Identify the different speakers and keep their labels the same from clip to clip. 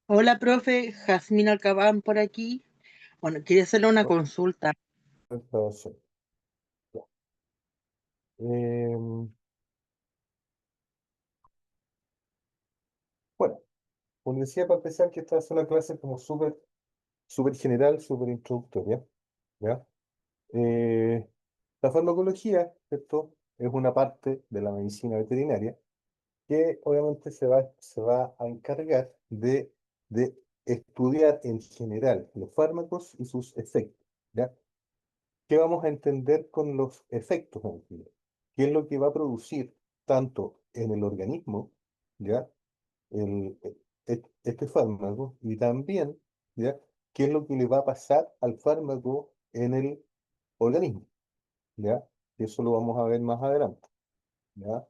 Speaker 1: Hola, profe, Jazmín Alcabán por aquí. Bueno, quería hacerle una consulta.
Speaker 2: Entonces, ya. Em, bueno, como decía, para empezar, que esta es una clase como súper general, súper introductoria, ¿ya? Eh, la farmacología, ¿cierto? Es una parte de la medicina veterinaria que obviamente se va a encargar de estudiar en general los fármacos y sus efectos, ¿ya? ¿Qué vamos a entender con los efectos en general? ¿Qué es lo que va a producir tanto en el organismo, ¿ya? el, este fármaco y también, ¿ya? ¿Qué es lo que le va a pasar al fármaco en el organismo? ¿Ya? Eso lo vamos a ver más adelante, ¿ya?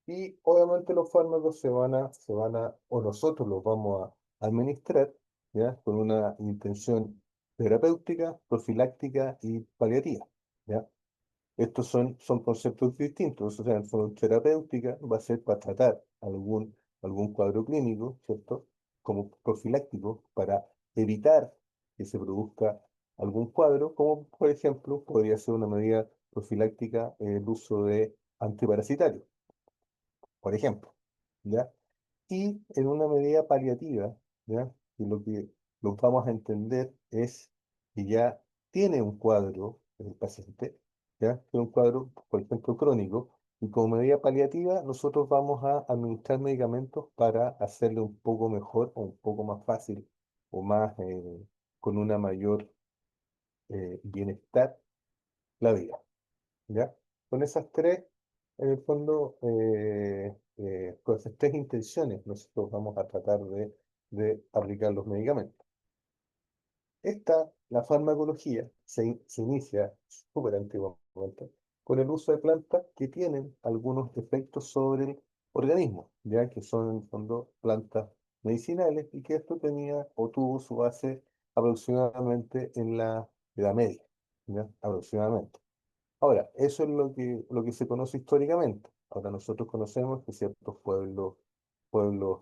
Speaker 2: Y obviamente los fármacos o nosotros los vamos a administrar, ¿ya? Con una intención terapéutica, profiláctica y paliativa, ¿ya? Estos son conceptos distintos, o sea, en forma terapéutica va a ser para tratar algún cuadro clínico, ¿cierto? Como profiláctico, para evitar que se produzca algún cuadro, como por ejemplo podría ser una medida profiláctica el uso de antiparasitarios, por ejemplo, ¿ya? Y en una medida paliativa, ¿ya? Y lo que vamos a entender es que ya tiene un cuadro el paciente, ¿ya? Tiene un cuadro, por ejemplo, crónico, y como medida paliativa nosotros vamos a administrar medicamentos para hacerle un poco mejor o un poco más fácil o más con una mayor bienestar la vida, ¿ya? Con esas tres, en el fondo, con esas tres intenciones, nosotros vamos a tratar de aplicar los medicamentos. La farmacología, se inicia súper antiguamente con el uso de plantas que tienen algunos efectos sobre el organismo, ya que son en el fondo plantas medicinales y que esto tenía o tuvo su base aproximadamente en la Edad Media, ¿ya? Aproximadamente. Ahora, eso es lo que se conoce históricamente. Ahora nosotros conocemos que ciertos pueblos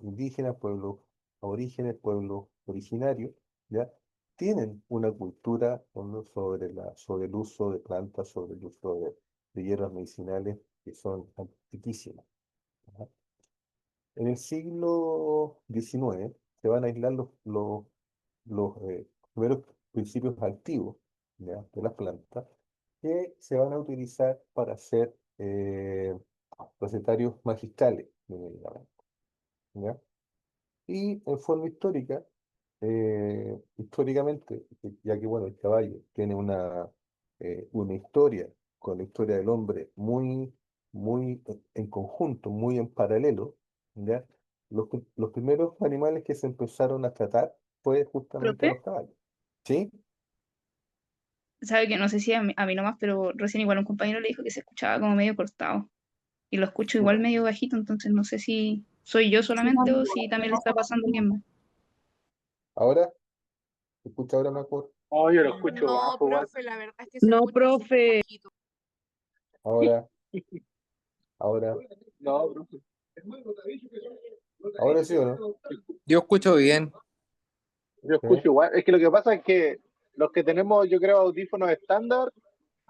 Speaker 2: indígenas, pueblos aborígenes, pueblos originarios, ¿ya? Tienen una cultura ¿no? sobre el uso de plantas, sobre el uso de hierbas medicinales que son antiquísimas. ¿Ya? En el siglo XIX se van a aislar los primeros principios activos, ¿ya? De las plantas que se van a utilizar para hacer recetarios magistrales de medicamentos, ¿ya? Y en forma histórica, históricamente, ya que bueno, el caballo tiene una historia con la historia del hombre muy en conjunto, muy en paralelo, ¿ya? Los primeros animales que se empezaron a tratar fue justamente a
Speaker 3: Profe,
Speaker 2: los caballos. ¿Sí?
Speaker 3: sabe que no sé si a mí nomás, pero recién igual un compañero le dijo que se escuchaba como medio cortado. Y lo escucho igual
Speaker 2: Chuta.
Speaker 3: medio bajito, entonces no sé si soy yo solamente o si también le está pasando a alguien más.
Speaker 2: ¿Ahora? ¿Se escucha ahora mejor?
Speaker 4: Oh, yo lo escucho
Speaker 5: No,
Speaker 4: bajo, igual.
Speaker 5: profe, la verdad es que se
Speaker 1: No,
Speaker 5: escucha súper
Speaker 1: profe,
Speaker 5: bajito.
Speaker 2: Ahora, ahora,
Speaker 4: No, profe.
Speaker 2: ahora sí o no.
Speaker 6: Yo escucho bien.
Speaker 4: Yo
Speaker 2: ¿Sí?
Speaker 4: escucho igual. Es que lo que pasa es que los que tenemos, yo creo, audífonos estándar,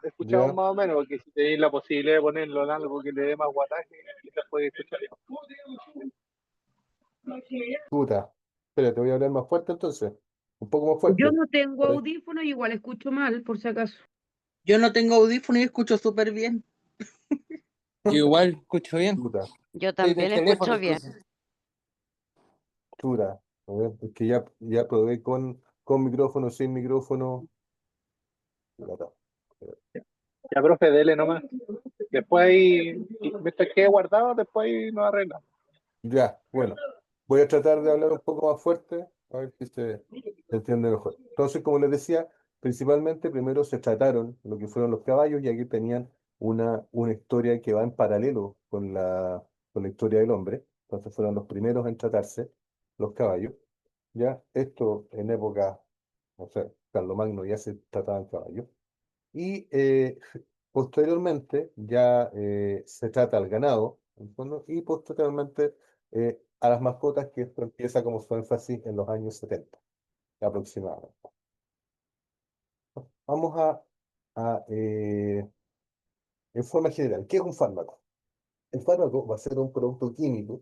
Speaker 4: escuchamos
Speaker 2: ¿Ya?
Speaker 4: más o menos, porque si tenéis la posibilidad de ponerlo en algo que le dé más guataje, quizás podéis escuchar.
Speaker 2: Puta. Espera, te voy a hablar más fuerte entonces. Un poco más
Speaker 1: yo
Speaker 2: fuerte.
Speaker 1: no tengo
Speaker 2: Ahí.
Speaker 1: audífono, igual escucho mal, por si acaso. Yo no tengo audífono y escucho súper bien.
Speaker 6: Yo igual escucho bien.
Speaker 2: Chuta,
Speaker 7: Yo
Speaker 6: Estoy en el
Speaker 7: también
Speaker 6: teléfono
Speaker 7: escucho bien.
Speaker 6: incluso.
Speaker 2: chuta. A ver, es que ya probé con micrófono, sin micrófono. Puta.
Speaker 4: Ya, profe, dele nomás. Después ahí, mientras quede guardado, después ahí nos arreglamos.
Speaker 2: Ya, bueno. Voy a tratar de hablar un poco más fuerte, a ver si se entiende mejor. Entonces, como les decía, principalmente primero se trataron lo que fueron los caballos, y aquí tenían una historia que va en paralelo con la historia del hombre. Entonces fueron los primeros en tratarse, los caballos. Ya, esto en época, no sé, Carlomagno ya se trataban caballos. Y posteriormente ya se trata al ganado, en el fondo, y posteriormente a las mascotas, que esto empieza como su énfasis en los años 70 aproximadamente. Vamos en forma general, ¿qué es un fármaco? El fármaco va a ser un producto químico,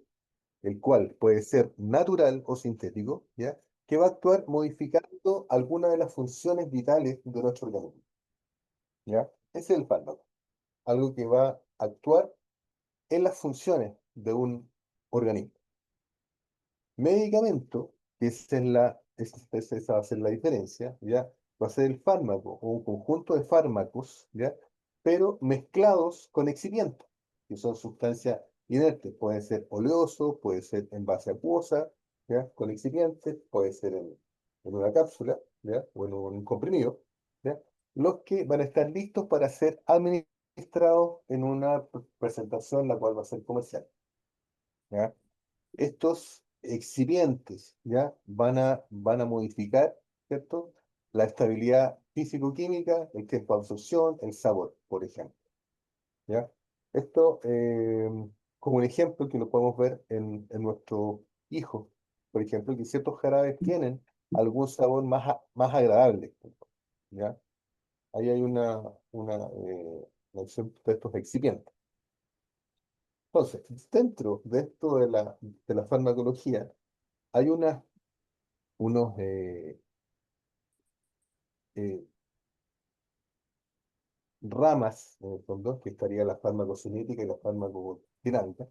Speaker 2: el cual puede ser natural o sintético, ¿ya? Que va a actuar modificando alguna de las funciones vitales de nuestro organismo, ¿ya? Ese es el fármaco, algo que va a actuar en las funciones de un organismo. Medicamento, que esa va a ser la diferencia, ¿ya? Va a ser el fármaco o un conjunto de fármacos, ¿ya? Pero mezclados con excipientes, que son sustancias inertes. Pueden ser oleosos, puede ser en base acuosa, ¿ya? Con excipientes, puede ser en una cápsula, ¿ya? O en un comprimido, ¿ya? Los que van a estar listos para ser administrados en una presentación, la cual va a ser comercial, ¿ya? Estos excipientes, ¿ya? Van a modificar, ¿cierto? La estabilidad físico-química, el tiempo de absorción, el sabor, por ejemplo, ¿ya? Esto, como un ejemplo que lo podemos ver en nuestro hijo, por ejemplo, que ciertos jarabes tienen algún sabor más agradable, ¿ya? Ahí hay una opción de estos excipientes. Entonces, dentro de esto de la farmacología, hay unos eh, ramas, en el fondo, que estaría la farmacocinética y la farmacodinámica,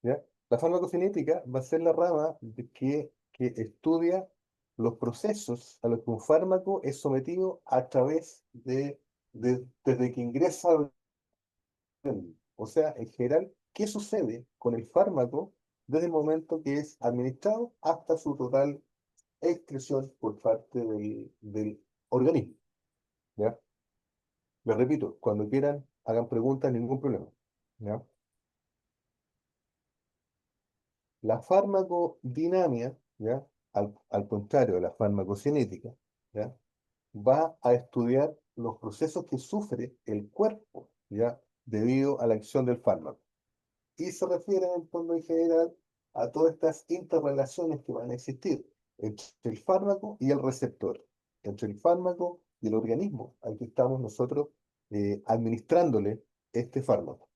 Speaker 2: ¿ya? La farmacocinética va a ser la rama que estudia los procesos a los que un fármaco es sometido a través desde que ingresa al organismo. O sea, en general, ¿qué sucede con el fármaco desde el momento que es administrado hasta su total excreción por parte del organismo? ¿Ya? Les repito, cuando quieran, hagan preguntas, ningún problema. ¿Ya? La farmacodinamia, ¿ya? Al contrario de la farmacocinética, ¿ya? Va a estudiar los procesos que sufre el cuerpo, ¿ya? Debido a la acción del fármaco. Y se refiere en el fondo en general a todas estas interrelaciones que van a existir entre el fármaco y el receptor, entre el fármaco y el organismo al que estamos nosotros administrándole este fármaco.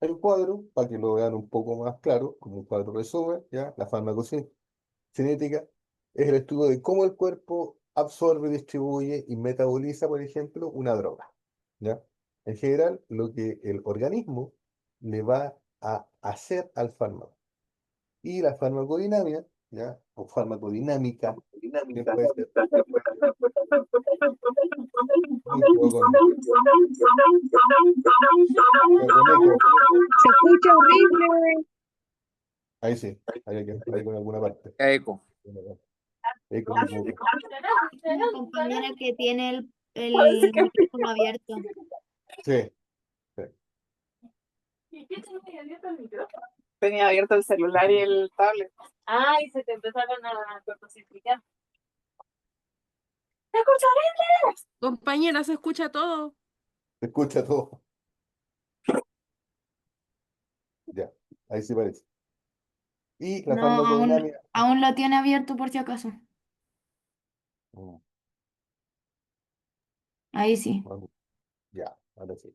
Speaker 2: Hay un cuadro, para que lo vean un poco más claro, como un cuadro resumen, ¿ya? La farmacocinética es el estudio de cómo el cuerpo absorbe, distribuye y metaboliza, por ejemplo, una droga, ¿ya? En general, lo que el organismo le va a hacer al fármaco. Y la farmacodinámica, ¿ya? O farmacodinámica, que puede ser muy poco con eco.
Speaker 3: Se escucha horrible.
Speaker 2: Ahí sí, ahí con alguna parte.
Speaker 6: Eco.
Speaker 2: Eco, eco.
Speaker 5: Una compañera que tiene el micrófono abierto.
Speaker 2: Sí, sí.
Speaker 7: Tenía abierto el celular y el tablet. Ah, y se te empezaron a cortocircuitar. ¿Te escucharé?
Speaker 8: Compañera, se escucha todo.
Speaker 2: Se escucha todo. Ya, ahí sí parece. Y la
Speaker 5: No,
Speaker 2: farmacodinámica.
Speaker 5: aún lo tiene abierto por si acaso.
Speaker 2: Mm,
Speaker 5: Ahí sí.
Speaker 2: vamos, ya, ahora sí.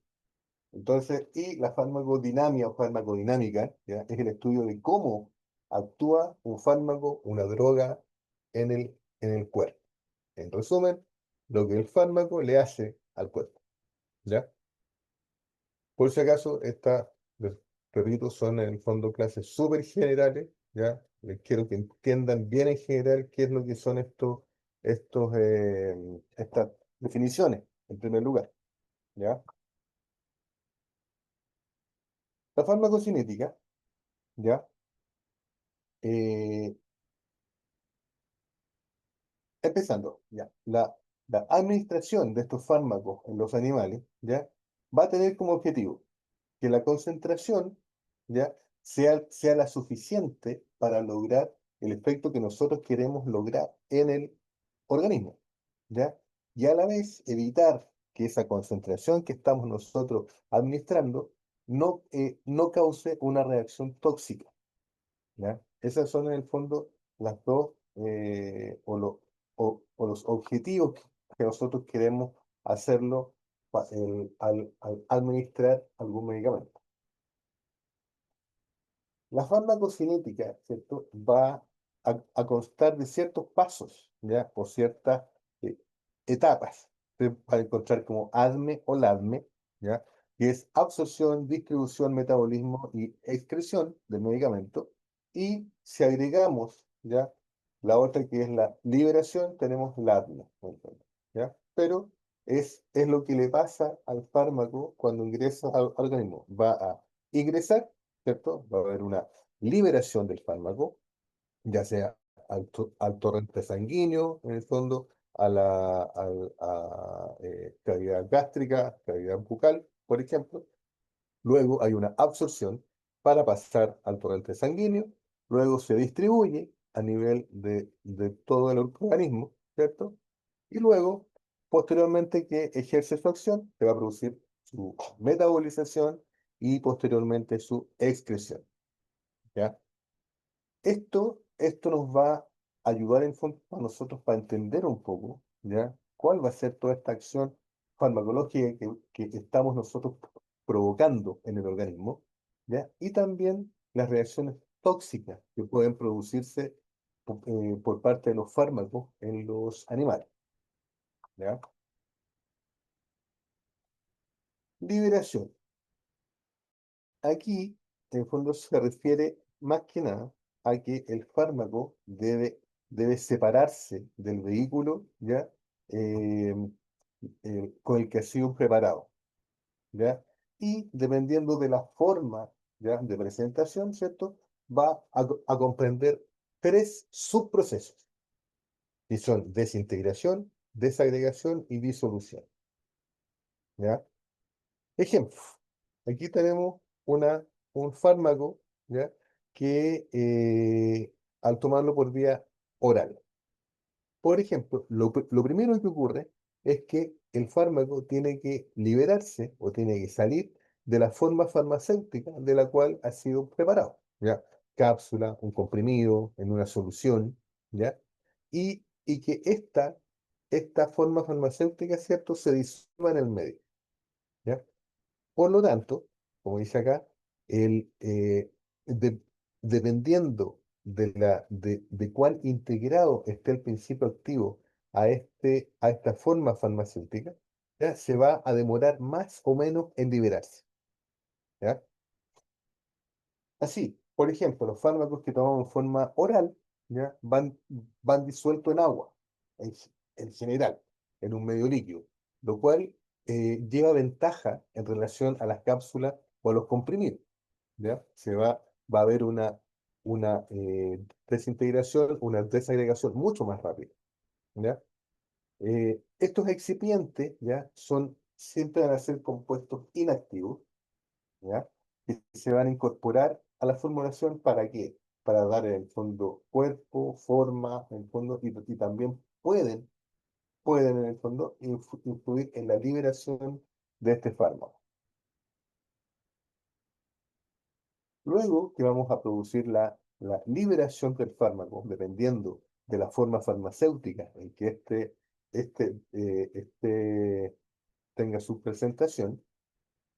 Speaker 2: Entonces, y la farmacodinamia o farmacodinámica, ¿ya? Es el estudio de cómo actúa un fármaco, una droga en el cuerpo. En resumen, lo que el fármaco le hace al cuerpo, ¿ya? Por si acaso, les repito, son en el fondo clases súper generales, ¿ya? Les quiero que entiendan bien en general qué es lo que son estas definiciones, en primer lugar, ¿ya? La farmacocinética, ¿ya? Eh, Empezando, ya, la administración de estos fármacos en los animales, ¿ya? Va a tener como objetivo que la concentración, ¿ya? sea la suficiente para lograr el efecto que nosotros queremos lograr en el organismo, ¿ya? Y a la vez evitar que esa concentración que estamos nosotros administrando no cause una reacción tóxica. ¿Ya? Esas son en el fondo las dos o los objetivos que nosotros queremos hacerlo al administrar algún medicamento. La farmacocinética, ¿cierto? Va a constar de ciertos pasos, ¿ya? O ciertas eh, etapas. Se va a encontrar como ADME o LADME, ¿ya? Que es absorción, distribución, metabolismo y excreción del medicamento. Y si agregamos, ¿ya? La otra que es la liberación, tenemos LADME, ¿ya? Pero es lo que le pasa al fármaco cuando ingresa al organismo. Va a ingresar, ¿cierto? Va a haber una liberación del fármaco, ya sea al torrente sanguíneo, en el fondo, a cavidad gástrica, cavidad bucal, por ejemplo. Luego hay una absorción para pasar al torrente sanguíneo. Luego se distribuye a nivel de todo el organismo, ¿cierto? Y luego, posteriormente que ejerce su acción, se va a producir su metabolización y posteriormente su excreción, ¿ya? Esto nos va a ayudar en fondo a nosotros para entender un poco, ¿ya? ¿Cuál va a ser toda esta acción farmacológica que estamos nosotros provocando en el organismo, ¿ya? Y también las reacciones tóxicas que pueden producirse por parte de los fármacos en los animales, ¿ya? Liberación. Aquí, en fondo, se refiere más que nada a que el fármaco debe separarse del vehículo, ¿ya? Eh, con el que ha sido preparado, ¿ya? Y dependiendo de la forma, ¿ya? De presentación, ¿cierto? Va a comprender tres subprocesos, y son desintegración, desagregación y disolución, ¿ya? Ejemplo, aquí tenemos un fármaco, ¿ya? Que al tomarlo por vía oral. Por ejemplo, lo primero que ocurre es que el fármaco tiene que liberarse o tiene que salir de la forma farmacéutica de la cual ha sido preparado, ¿ya? Cápsula, un comprimido, en una solución, ¿ya? Y que esta forma farmacéutica, ¿cierto?, se disuelva en el medio, ¿ya? Por lo tanto, como dice acá, el, de- dependiendo de cuán integrado esté el principio activo a esta forma farmacéutica, ¿ya? Se va a demorar más o menos en liberarse, ¿ya? Así, por ejemplo, los fármacos que tomamos en forma oral, ¿ya? Van disueltos en agua, en, en general, en un medio líquido, lo cual lleva ventaja en relación a las cápsulas o a los comprimidos, ¿ya? Va a haber una desintegración, una desagregación mucho más rápida, ¿ya? Estos excipientes, ¿ya? Siempre van a ser compuestos inactivos, ¿ya? Que se van a incorporar a la formulación. ¿Para qué? Para dar en el fondo cuerpo, forma, en el fondo, y también pueden en el fondo influir en la liberación de este fármaco. Luego que vamos a producir la liberación del fármaco, dependiendo de la forma farmacéutica en que este tenga su presentación,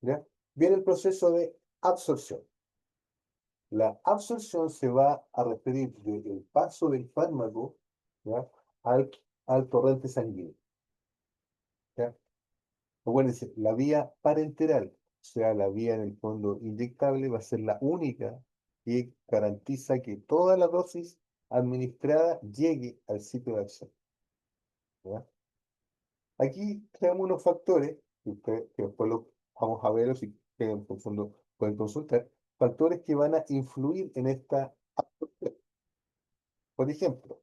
Speaker 2: ¿ya? Viene el proceso de absorción. La absorción se va a referir del paso del fármaco, ¿ya? al, al torrente sanguíneo, ¿ya? Acuérdense, la vía parenteral, o sea, la vía en el fondo inyectable, va a ser la única que garantiza que toda la dosis administrada llegue al sitio de acción, ¿ya? Aquí tenemos unos factores que después lo vamos a ver, si que en el fondo pueden consultar, factores que van a influir en esta absorción. Por ejemplo,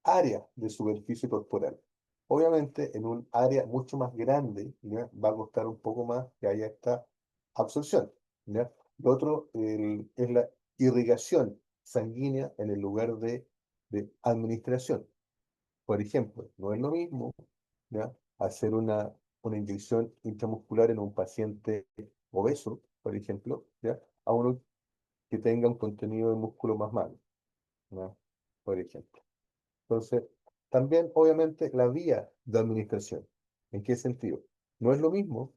Speaker 2: área de superficie corporal. Obviamente, en un área mucho más grande, ¿ya? Va a costar un poco más que haya esta absorción, ¿ya? Lo otro es la irrigación sanguínea en el lugar de administración. Por ejemplo, no es lo mismo, ¿ya? Hacer una inyección intramuscular en un paciente obeso por ejemplo, ¿ya? A uno que tenga un contenido de músculo más malo, ¿no? Por ejemplo. Entonces, también, obviamente, la vía de administración. ¿En qué sentido? No es lo mismo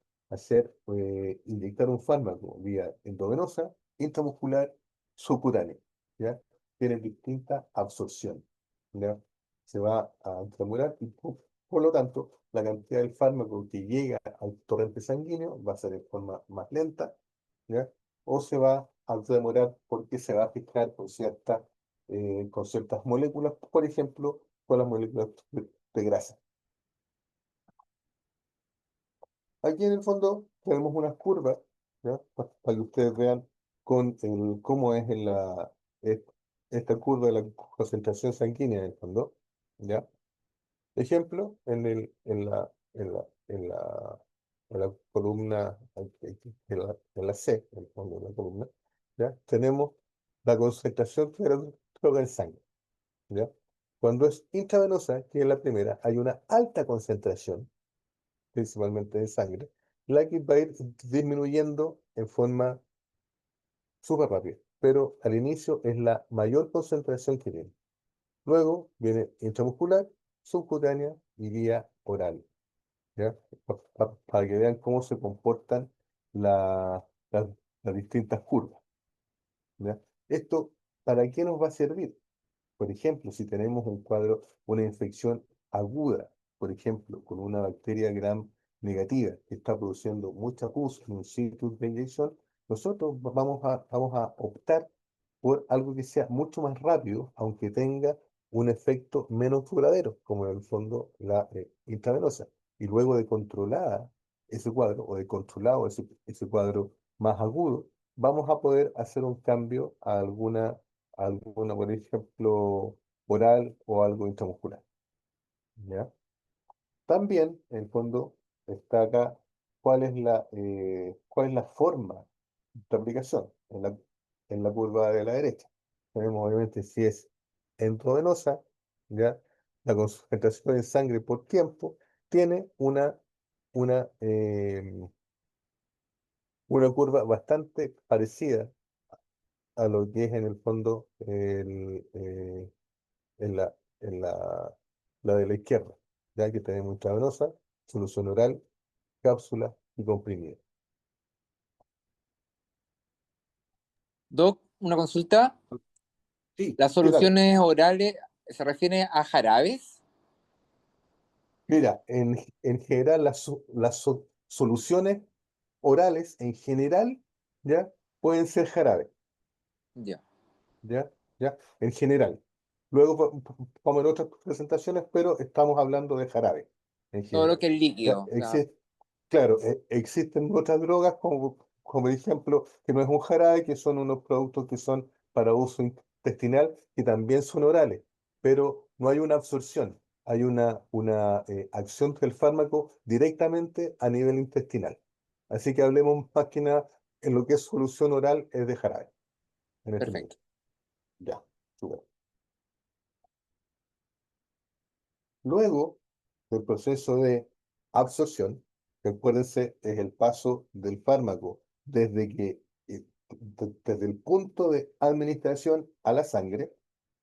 Speaker 2: inyectar un fármaco vía endovenosa, intramuscular, subcutánea, ¿ya? Tiene distinta absorción, ¿ya? Se va a intramuscular y, por lo tanto, la cantidad del fármaco que llega al torrente sanguíneo va a ser en forma más lenta, ¿ya? O se va a demorar porque se va a fijar con ciertas moléculas, por ejemplo, con las moléculas de grasa. Aquí en el fondo tenemos unas curvas, ¿ya? Para que ustedes vean cómo es es- esta curva de la concentración sanguínea en el fondo, ¿ya? Ejemplo, en la columna, en la C, en el fondo de la columna, ¿ya? Tenemos la concentración de droga en sangre, ¿ya? Cuando es intravenosa, que es la primera, hay una alta concentración, principalmente de sangre, la que va a ir disminuyendo en forma súper rápida, pero al inicio es la mayor concentración que tiene. Luego viene intramuscular, subcutánea y vía oral, ¿ya? Para que vean cómo se comportan la- las distintas curvas, ¿ya? Esto, ¿para qué nos va a servir? Por ejemplo, si tenemos un cuadro, una infección aguda, por ejemplo, con una bacteria gram negativa que está produciendo mucha pus en un sitio de inyección, nosotros vamos a optar por algo que sea mucho más rápido, aunque tenga un efecto menos duradero, como en el fondo la intravenosa. Y luego de controlada ese cuadro, o de controlado ese cuadro más agudo, vamos a poder hacer un cambio a alguna, por ejemplo, oral o algo intramuscular, ¿ya? También, en el fondo, está acá cuál es la forma de aplicación en la curva de la derecha. Tenemos, obviamente, si es endovenosa, ¿ya? La concentración en sangre por tiempo tiene una, una curva bastante parecida a lo que es en el fondo en la de la izquierda, ya que tenemos intravenosa, solución oral, cápsula y comprimida.
Speaker 6: Doc, una consulta.
Speaker 2: Sí,
Speaker 6: ¿Las
Speaker 2: sí, dale.
Speaker 6: soluciones orales se refieren a jarabes?
Speaker 2: Mira, en general soluciones orales en general ya pueden ser jarabe,
Speaker 6: Ya.
Speaker 2: ya, ya, en general. Luego vamos a ver otras presentaciones, pero estamos hablando de jarabe en
Speaker 6: Todo lo
Speaker 2: general.
Speaker 6: que es
Speaker 2: Ya,
Speaker 6: líquido.
Speaker 2: claro, existen otras drogas como por ejemplo, que no es un jarabe, que son unos productos que son para uso intestinal, que también son orales, pero no hay una absorción, hay una acción del fármaco directamente a nivel intestinal. Así que hablemos más que nada en lo que es solución oral, es de jarabe, en este
Speaker 6: Perfecto.
Speaker 2: momento. Ya, súper. Luego del proceso de absorción, que acuérdense, es el paso del fármaco desde el punto de administración a la sangre,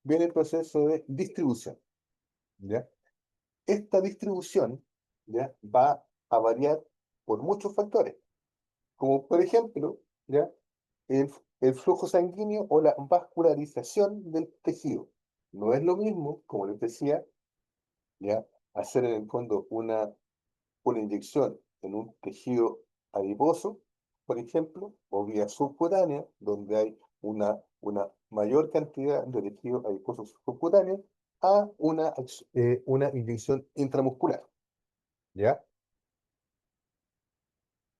Speaker 2: viene el proceso de distribución, ¿ya? Esta distribución, ¿ya? Va a variar por muchos factores, como por ejemplo, ¿ya? El, el flujo sanguíneo o la vascularización del tejido. No es lo mismo, como les decía, ¿ya? Hacer en el fondo una inyección en un tejido adiposo, por ejemplo, o vía subcutánea, donde hay una mayor cantidad de tejido adiposo subcutáneo, a una inyección intramuscular, ¿ya?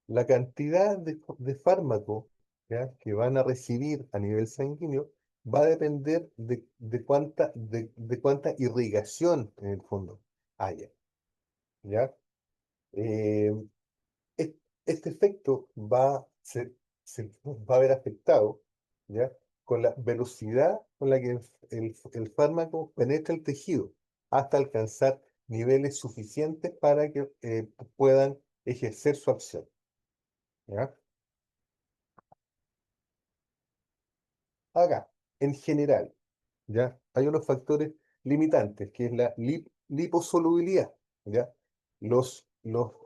Speaker 2: La cantidad de fármaco, ¿ya? Que van a recibir a nivel sanguíneo va a depender de cuánta irrigación en el fondo haya, ¿ya? Eh, es- este efecto se va a ver afectado, ¿ya? Con la velocidad con la que el fármaco penetra el tejido hasta alcanzar niveles suficientes para que puedan ejercer su acción, ¿ya? acá, en general, ¿ya? Hay unos factores limitantes, que es la liposolubilidad, ¿ya? Los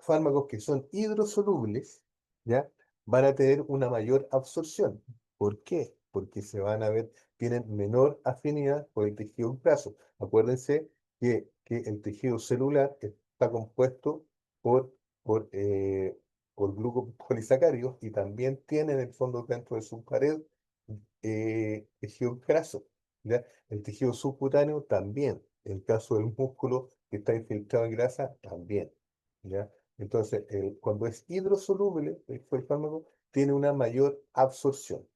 Speaker 2: fármacos que son hidrosolubles, ¿ya? Van a tener una mayor absorción. ¿Por qué? Porque se van a ver, tienen menor afinidad por el tejido graso. Acuérdense que el tejido celular está compuesto por, por, eh, por glucopolisacáridos y también tiene en el fondo dentro de su pared tejido graso, ¿ya? El tejido subcutáneo también. El caso del músculo que está infiltrado en grasa también, ¿ya? Entonces, cuando es hidrosoluble, el fármaco tiene una mayor absorción,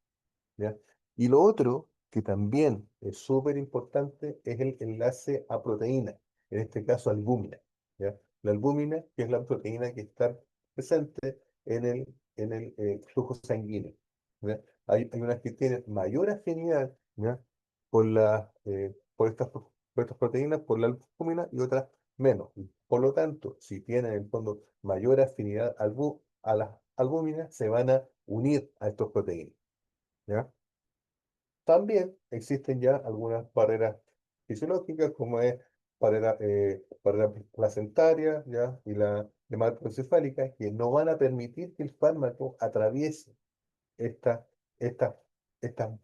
Speaker 2: ¿ya? Y lo otro, que también es súper importante, es el enlace a proteína, en este caso albúmina, ¿ya? La albúmina, que es la proteína que está presente en el flujo sanguíneo, ¿ya? Hay unas que tienen mayor afinidad, ¿ya? Por estas proteínas, por la albúmina, y otras menos. Por lo tanto, si tienen en el fondo mayor afinidad a las albúminas, se van a unir a estas proteínas, ¿ya? También existen ya algunas barreras fisiológicas, como es barrera placentaria, ¿ya? Y la hematoencefálica, que no van a permitir que el fármaco atraviese esta, esta, estas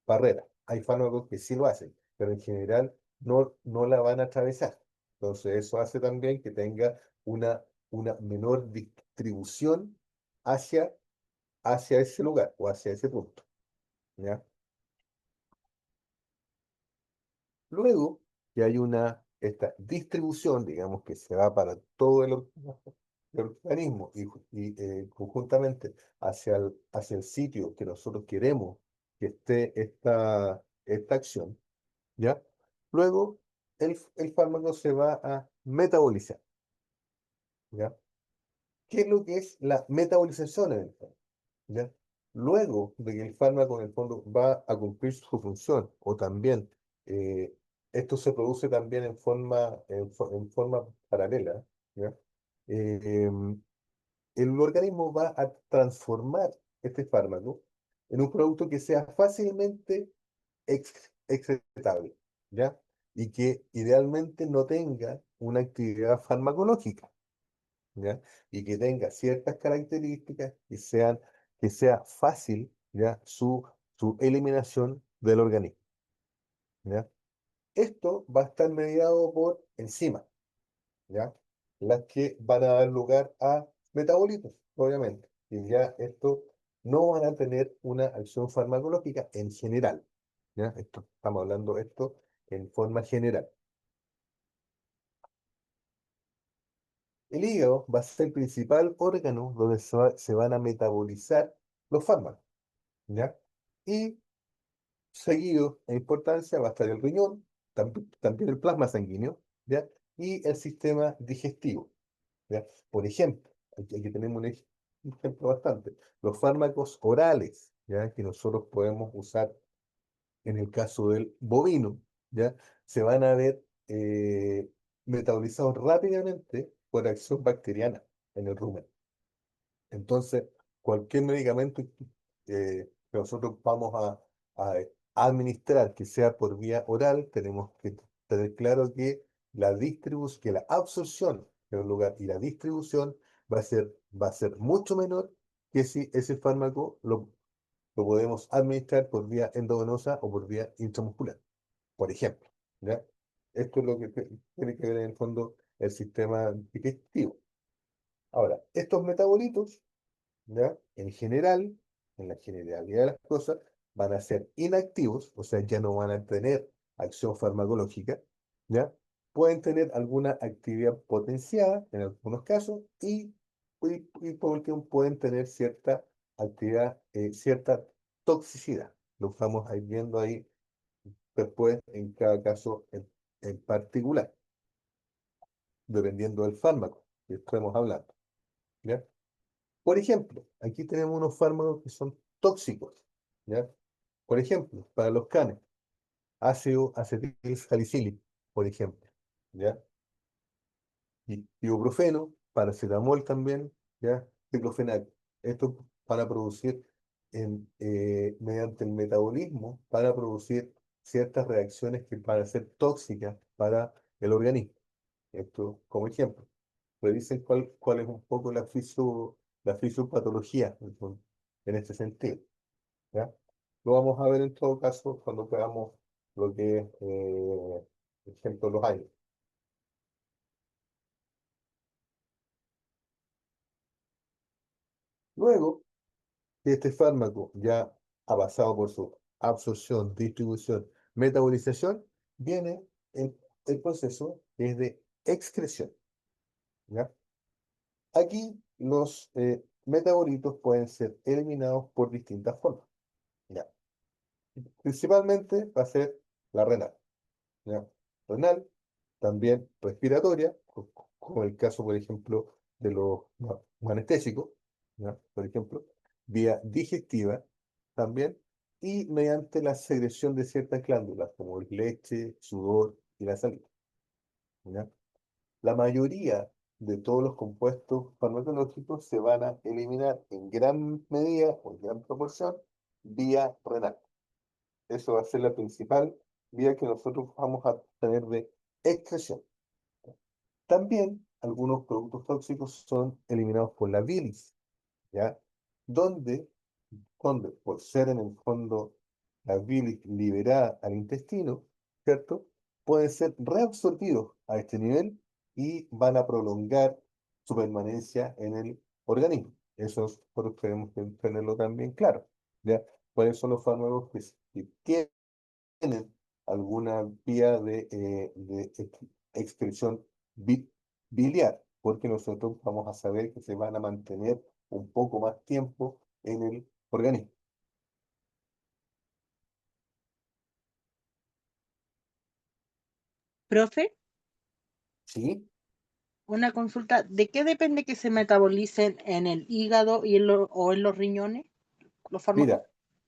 Speaker 2: barreras. Hay fármacos que sí lo hacen, pero en general no la van a atravesar. Entonces eso hace también que tenga una menor distribución hacia, hacia ese lugar o hacia ese punto, ¿ya? Luego que hay esta distribución, digamos, que se va para todo el organismo y conjuntamente hacia el sitio que nosotros queremos que esté esta acción, ¿ya? Luego el fármaco se va a metabolizar, ¿ya? ¿Qué es lo que es la metabolización en el fármaco? ¿Ya? Luego de que el fármaco en el fondo va a cumplir su función, o también eh, esto se produce también en forma paralela, ¿ya? Eh, em, el organismo va a transformar este fármaco en un producto que sea fácilmente excretable, ¿ya? Y que idealmente no tenga una actividad farmacológica, ¿ya? Y que tenga ciertas características que sea fácil, ¿ya? Su eliminación del organismo, ¿ya? Esto va a estar mediado por enzimas, ¿ya? Las que van a dar lugar a metabolitos, obviamente. Y ya esto no van a tener una acción farmacológica en general, ¿ya? Estamos hablando de esto en forma general. El hígado va a ser el principal órgano donde se van a metabolizar los fármacos, ¿ya? Y seguido en importancia va a estar el riñón, también el plasma sanguíneo, ¿ya? Y el sistema digestivo, ¿ya? Por ejemplo, aquí tenemos un ejemplo bastante, los fármacos orales, ¿ya? Que nosotros podemos usar en el caso del bovino, ¿ya? Se van a ver metabolizados rápidamente por acción bacteriana en el rumen. Entonces, cualquier medicamento que nosotros vamos a administrar que sea por vía oral, tenemos que tener claro que que la absorción en un lugar y la distribución va a ser mucho menor que si ese fármaco lo podemos administrar por vía endovenosa o por vía intramuscular, por ejemplo, ¿ya? Esto es lo que tiene que ver en el fondo el sistema digestivo. Ahora, estos metabolitos, ¿ya? En general, en la generalidad de las cosas, van a ser inactivos, o sea, ya no van a tener acción farmacológica, ¿ya? Pueden tener alguna actividad potenciada en algunos casos y por último pueden tener cierta actividad, cierta toxicidad. Lo estamos ahí viendo ahí después en cada caso en particular, dependiendo del fármaco que estemos hablando, ¿ya? Por ejemplo, aquí tenemos unos fármacos que son tóxicos, ¿ya? Por ejemplo, para los canes, ácido acetil salicílico, por ejemplo, ¿ya? Y ibuprofeno, paracetamol también, ¿ya? Diclofenac. Esto para producir mediante el metabolismo van a producir ciertas reacciones que van a ser tóxicas para el organismo. Esto como ejemplo. Revisen cuál es un poco la fisiopatología en este sentido. ¿Ya? Lo vamos a ver en todo caso cuando veamos lo que es, por ejemplo, los años. Luego que este fármaco ya ha pasado por su absorción, distribución, metabolización, viene el proceso que es de excreción. ¿Ya? Aquí los metabolitos pueden ser eliminados por distintas formas. ¿Ya? Principalmente va a ser la renal. ¿Ya? Renal, también respiratoria, como el caso, por ejemplo, de los anestésicos, ¿ya? Por ejemplo, vía digestiva también, y mediante la secreción de ciertas glándulas, como el leche, sudor y la saliva. ¿Ya? La mayoría de todos los compuestos farmacológicos se van a eliminar en gran medida o en gran proporción vía renal. Eso va a ser la principal vía que nosotros vamos a tener de excreción. También algunos productos tóxicos son eliminados por la bilis, ¿ya? Donde, donde por ser en el fondo la bilis liberada al intestino, ¿cierto? Pueden ser reabsorbidos a este nivel y van a prolongar su permanencia en el organismo. Eso nosotros tenemos que tenerlo también claro, ¿ya? ¿Cuáles son los fármacos que tienen alguna vía de excreción biliar? Porque nosotros vamos a saber que se van a mantener un poco más tiempo en el organismo.
Speaker 1: Profe,
Speaker 2: ¿Sí?
Speaker 1: una consulta, ¿de qué depende que se metabolicen en el hígado y o en los riñones los fármacos?
Speaker 2: Mira,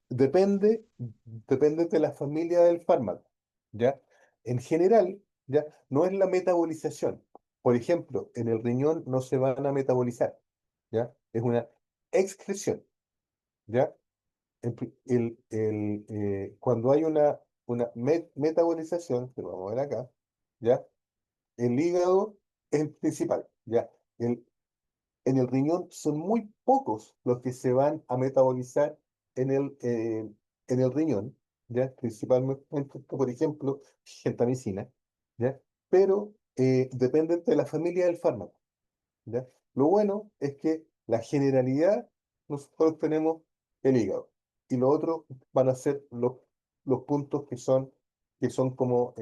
Speaker 2: depende, depende de la familia del fármaco, ¿ya? En general, ¿ya? No es la metabolización. Por ejemplo, en el riñón no se van a metabolizar, ¿ya? Es una excreción, ¿ya? Cuando hay una metabolización, que lo vamos a ver acá, ¿ya? El hígado es el principal, ¿ya? En el riñón son muy pocos los que se van a metabolizar en el riñón, ¿ya? Principalmente, por ejemplo, gentamicina, ¿ya? Pero depende de la familia del fármaco, ¿ya? Lo bueno es que la generalidad nosotros tenemos el hígado y lo otro van a ser los puntos que son como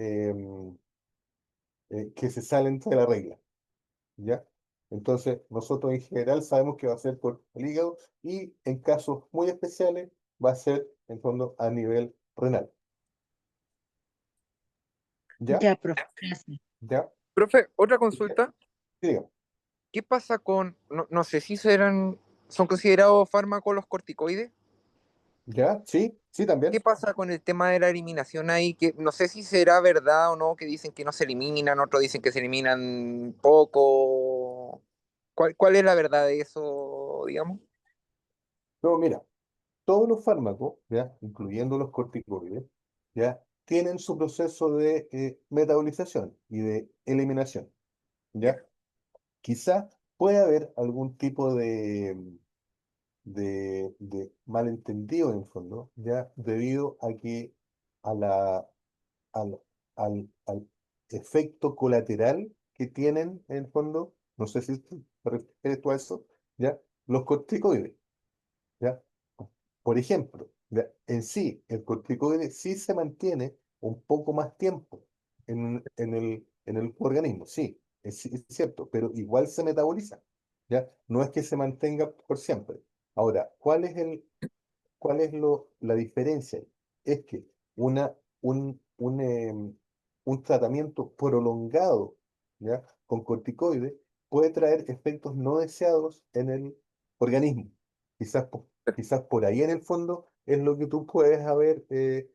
Speaker 2: que se salen de la regla, ¿ya? Entonces, nosotros en general sabemos que va a ser por el hígado y en casos muy especiales va a ser en fondo a nivel renal, ¿ya?
Speaker 1: Ya, profe, gracias.
Speaker 2: ¿Ya?
Speaker 6: Profe, otra consulta.
Speaker 2: Sí, dígame.
Speaker 6: ¿Qué pasa con, no sé si son considerados fármacos los corticoides?
Speaker 2: ¿Ya? Sí, sí, también.
Speaker 6: ¿Qué pasa con el tema de la eliminación ahí? Que no sé si será verdad o no, que dicen que no se eliminan, otros dicen que se eliminan poco. ¿Cuál es la verdad de eso, digamos?
Speaker 2: No, mira, todos los fármacos, ¿ya? Incluyendo los corticoides, ¿ya? Tienen su proceso de metabolización y de eliminación, ¿ya? Quizá puede haber algún tipo de malentendido en el fondo, ¿ya? Debido a que a la, al, al efecto colateral que tienen en el fondo, no sé si te refieres tú a eso, ¿ya? Los corticoides, ¿ya? Por ejemplo, ¿ya? En sí, el corticoide sí se mantiene un poco más tiempo en el organismo, sí, es cierto, pero igual se metaboliza, ¿ya? No es que se mantenga por siempre. Ahora, ¿cuál es la diferencia? Es que una, un tratamiento prolongado, ¿ya? Con corticoides puede traer efectos no deseados en el organismo. Quizás, quizás por ahí en el fondo es lo que tú puedes haber es-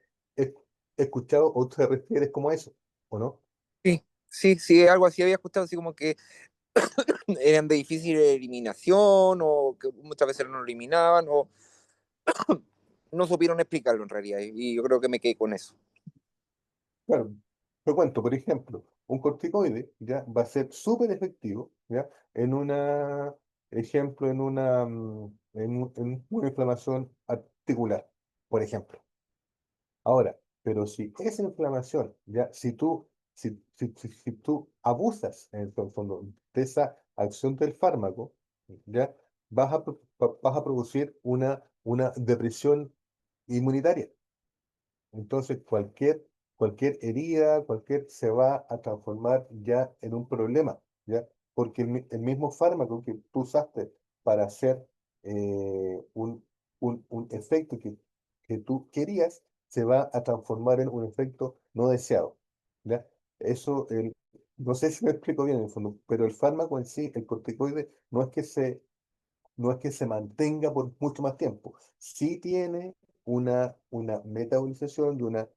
Speaker 2: escuchado o te refieres como a eso, ¿o no?
Speaker 6: Sí, sí, sí, algo así había escuchado, así como que eran de difícil eliminación o que muchas veces no lo eliminaban no supieron explicarlo en realidad, y yo creo que me quedé con eso.
Speaker 2: Claro, te cuento, por ejemplo, un corticoide ya va a ser súper efectivo, ya, en una, ejemplo, en una inflamación articular, por ejemplo. Ahora, pero si esa inflamación, ya, si tú abusas en el fondo de esa acción del fármaco, ya, vas a producir una depresión inmunitaria. Entonces, cualquier herida, se va a transformar ya en un problema, ¿ya? Porque el mismo fármaco que tú usaste para hacer un efecto que tú querías, se va a transformar en un efecto no deseado, ¿ya? Eso, no sé si me explico bien en el fondo, pero el fármaco en sí, el corticoide, no es que se mantenga por mucho más tiempo. Sí tiene una metabolización y una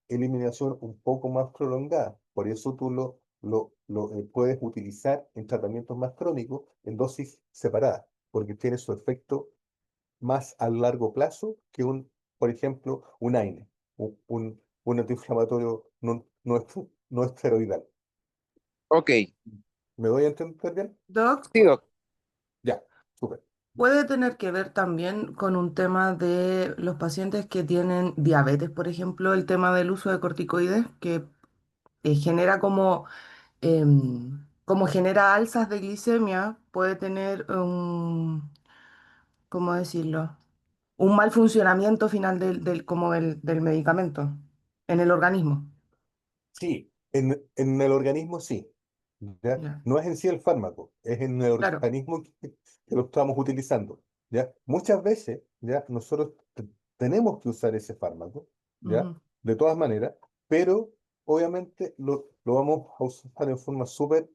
Speaker 2: eliminación un poco más prolongada. Por eso tú lo puedes utilizar en tratamientos más crónicos en dosis separadas, porque tiene su efecto más a largo plazo que por ejemplo, un AINE, un antiinflamatorio no esteroidal.
Speaker 6: Ok,
Speaker 2: ¿Me doy a entender bien?
Speaker 8: Doc,
Speaker 6: sí, doc.
Speaker 2: Ya, súper.
Speaker 8: puede tener que ver también con un tema de los pacientes que tienen diabetes, por ejemplo, el tema del uso de corticoides, que genera como genera alzas de glicemia, puede tener un, ¿cómo decirlo? Un mal funcionamiento final como del medicamento en el organismo.
Speaker 2: Sí, en el organismo sí. ¿Ya?
Speaker 8: Ya,
Speaker 2: No es en sí el fármaco, es en el
Speaker 8: claro.
Speaker 2: organismo que lo estamos utilizando. ¿Ya? Muchas veces ¿ya? Nosotros tenemos que usar ese fármaco, ¿ya?
Speaker 8: Ujú.
Speaker 2: De todas maneras, pero obviamente lo vamos a usar en forma súper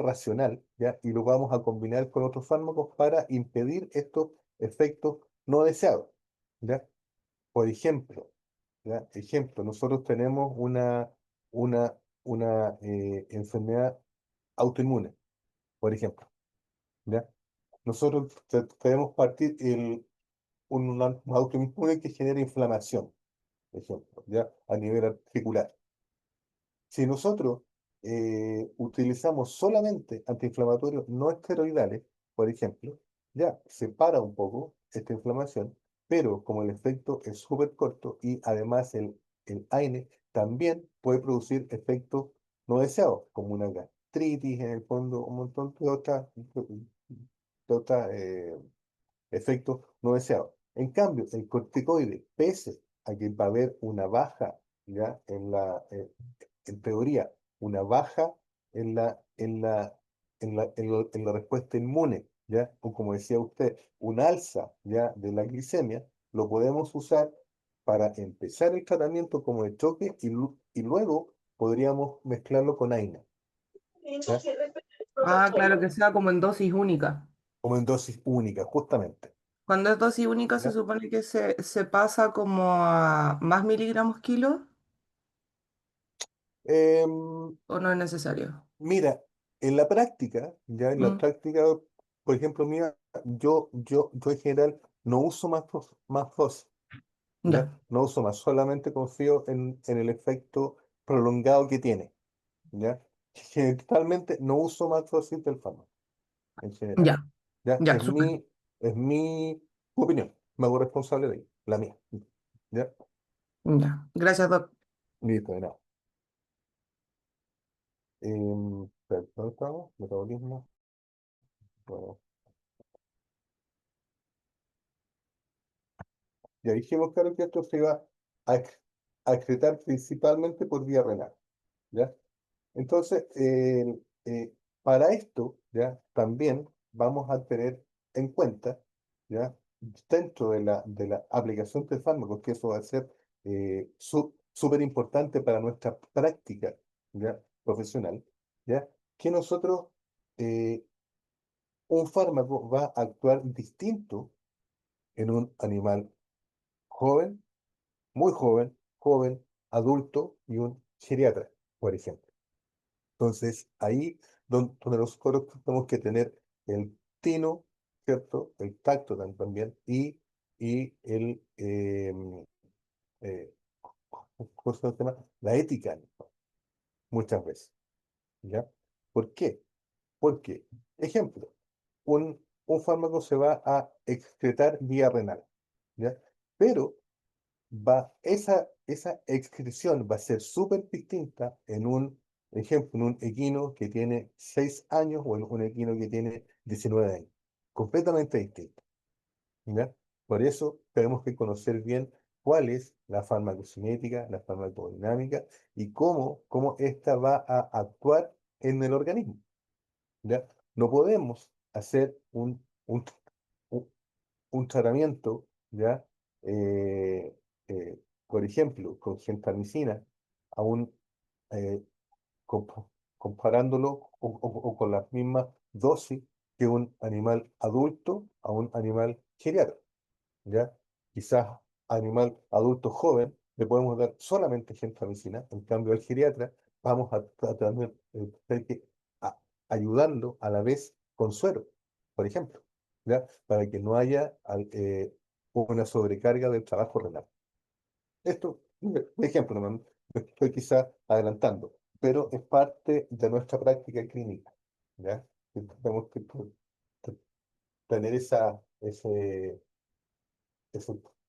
Speaker 2: racional, ¿ya? Y lo vamos a combinar con otros fármacos para impedir estos efectos no deseados. ¿Ya? Por ejemplo, ¿ya? Ejemplo, nosotros tenemos una, una enfermedad autoinmune, por ejemplo, ¿ya? Nosotros tenemos partir un autoinmune que genera inflamación, por ejemplo, ¿ya? A nivel articular. Si nosotros utilizamos solamente antiinflamatorios no esteroidales, por ejemplo, ya se para un poco esta inflamación, pero como el efecto es súper corto y además el AINE también puede producir efectos no deseados, como una gastritis en el fondo, un montón de otras efectos no deseados. En cambio, el corticoide, pese a que va a haber una baja, ¿ya? En teoría, una baja en la respuesta inmune, ¿ya? O como decía usted, un alza, ¿ya? De la glicemia, lo podemos usar para empezar el tratamiento como de choque y luego podríamos mezclarlo con AINA, ¿ya?
Speaker 8: Ah, claro, que sea como en dosis única.
Speaker 2: Como en dosis única, justamente.
Speaker 8: Cuando es dosis única se
Speaker 2: ¿Ya?
Speaker 8: supone que se pasa como a más miligramos kilo
Speaker 2: Em,
Speaker 8: o no es necesario.
Speaker 2: Mira, en la práctica, ya en la
Speaker 8: Mm,
Speaker 2: práctica, por ejemplo, mía, yo en general no uso más dosis, ¿ya?
Speaker 8: ya,
Speaker 2: No uso más, solamente confío en el efecto prolongado que tiene, ¿ya? Generalmente no uso más dosis del fármaco, en general,
Speaker 8: ya,
Speaker 2: ¿ya?
Speaker 8: ya,
Speaker 2: Es
Speaker 8: súper.
Speaker 2: mi opinión, me hago responsable de ella, la mía, ¿ya?
Speaker 8: Ya. Gracias, Doc.
Speaker 2: Listo, de nada. Espera, ¿dónde estamos? Metabolismo. Bueno, ya dijimos, claro, que esto se iba a excretar principalmente por vía renal, ¿ya? Entonces, para esto, ¿ya? También vamos a tener en cuenta, ¿ya? Dentro de la aplicación de fármacos, que eso va a ser súper importante para nuestra práctica, ¿ya? Profesional, ¿ya? Que nosotros, eh, un fármaco va a actuar distinto en un animal joven, muy joven, adulto y un geriatra, por ejemplo. Entonces, ahí donde nosotros tenemos que tener el tino, ¿cierto? El tacto también y y ¿cómo se llama? La ética, muchas veces, ¿ya? ¿Por qué? Porque, ejemplo, un fármaco se va a excretar vía renal, ¿ya? Pero esa excreción va a ser súper distinta en un, ejemplo, en un equino que tiene 6 años o en un equino que tiene 19 años. Completamente distinto, ¿ya? Por eso tenemos que conocer bien cuál es la farmacocinética, la farmacodinámica y cómo ésta va a actuar en el organismo, ¿ya? No podemos hacer un, un tratamiento, ¿ya? Eh, por ejemplo, con gentamicina, aún eh, comparándolo o con las mismas dosis que un animal adulto a un animal geriatra, ¿ya? Quizás animal adulto joven le podemos dar solamente gentamicina, en cambio al geriatra vamos a tener que ayudarlo a la vez con suero, por ejemplo, ¿ya? Para que no haya una sobrecarga del trabajo renal. Esto, por ejemplo, me estoy quizás adelantando, pero es parte de nuestra práctica clínica, ¿ya? Que tenemos que tener ese,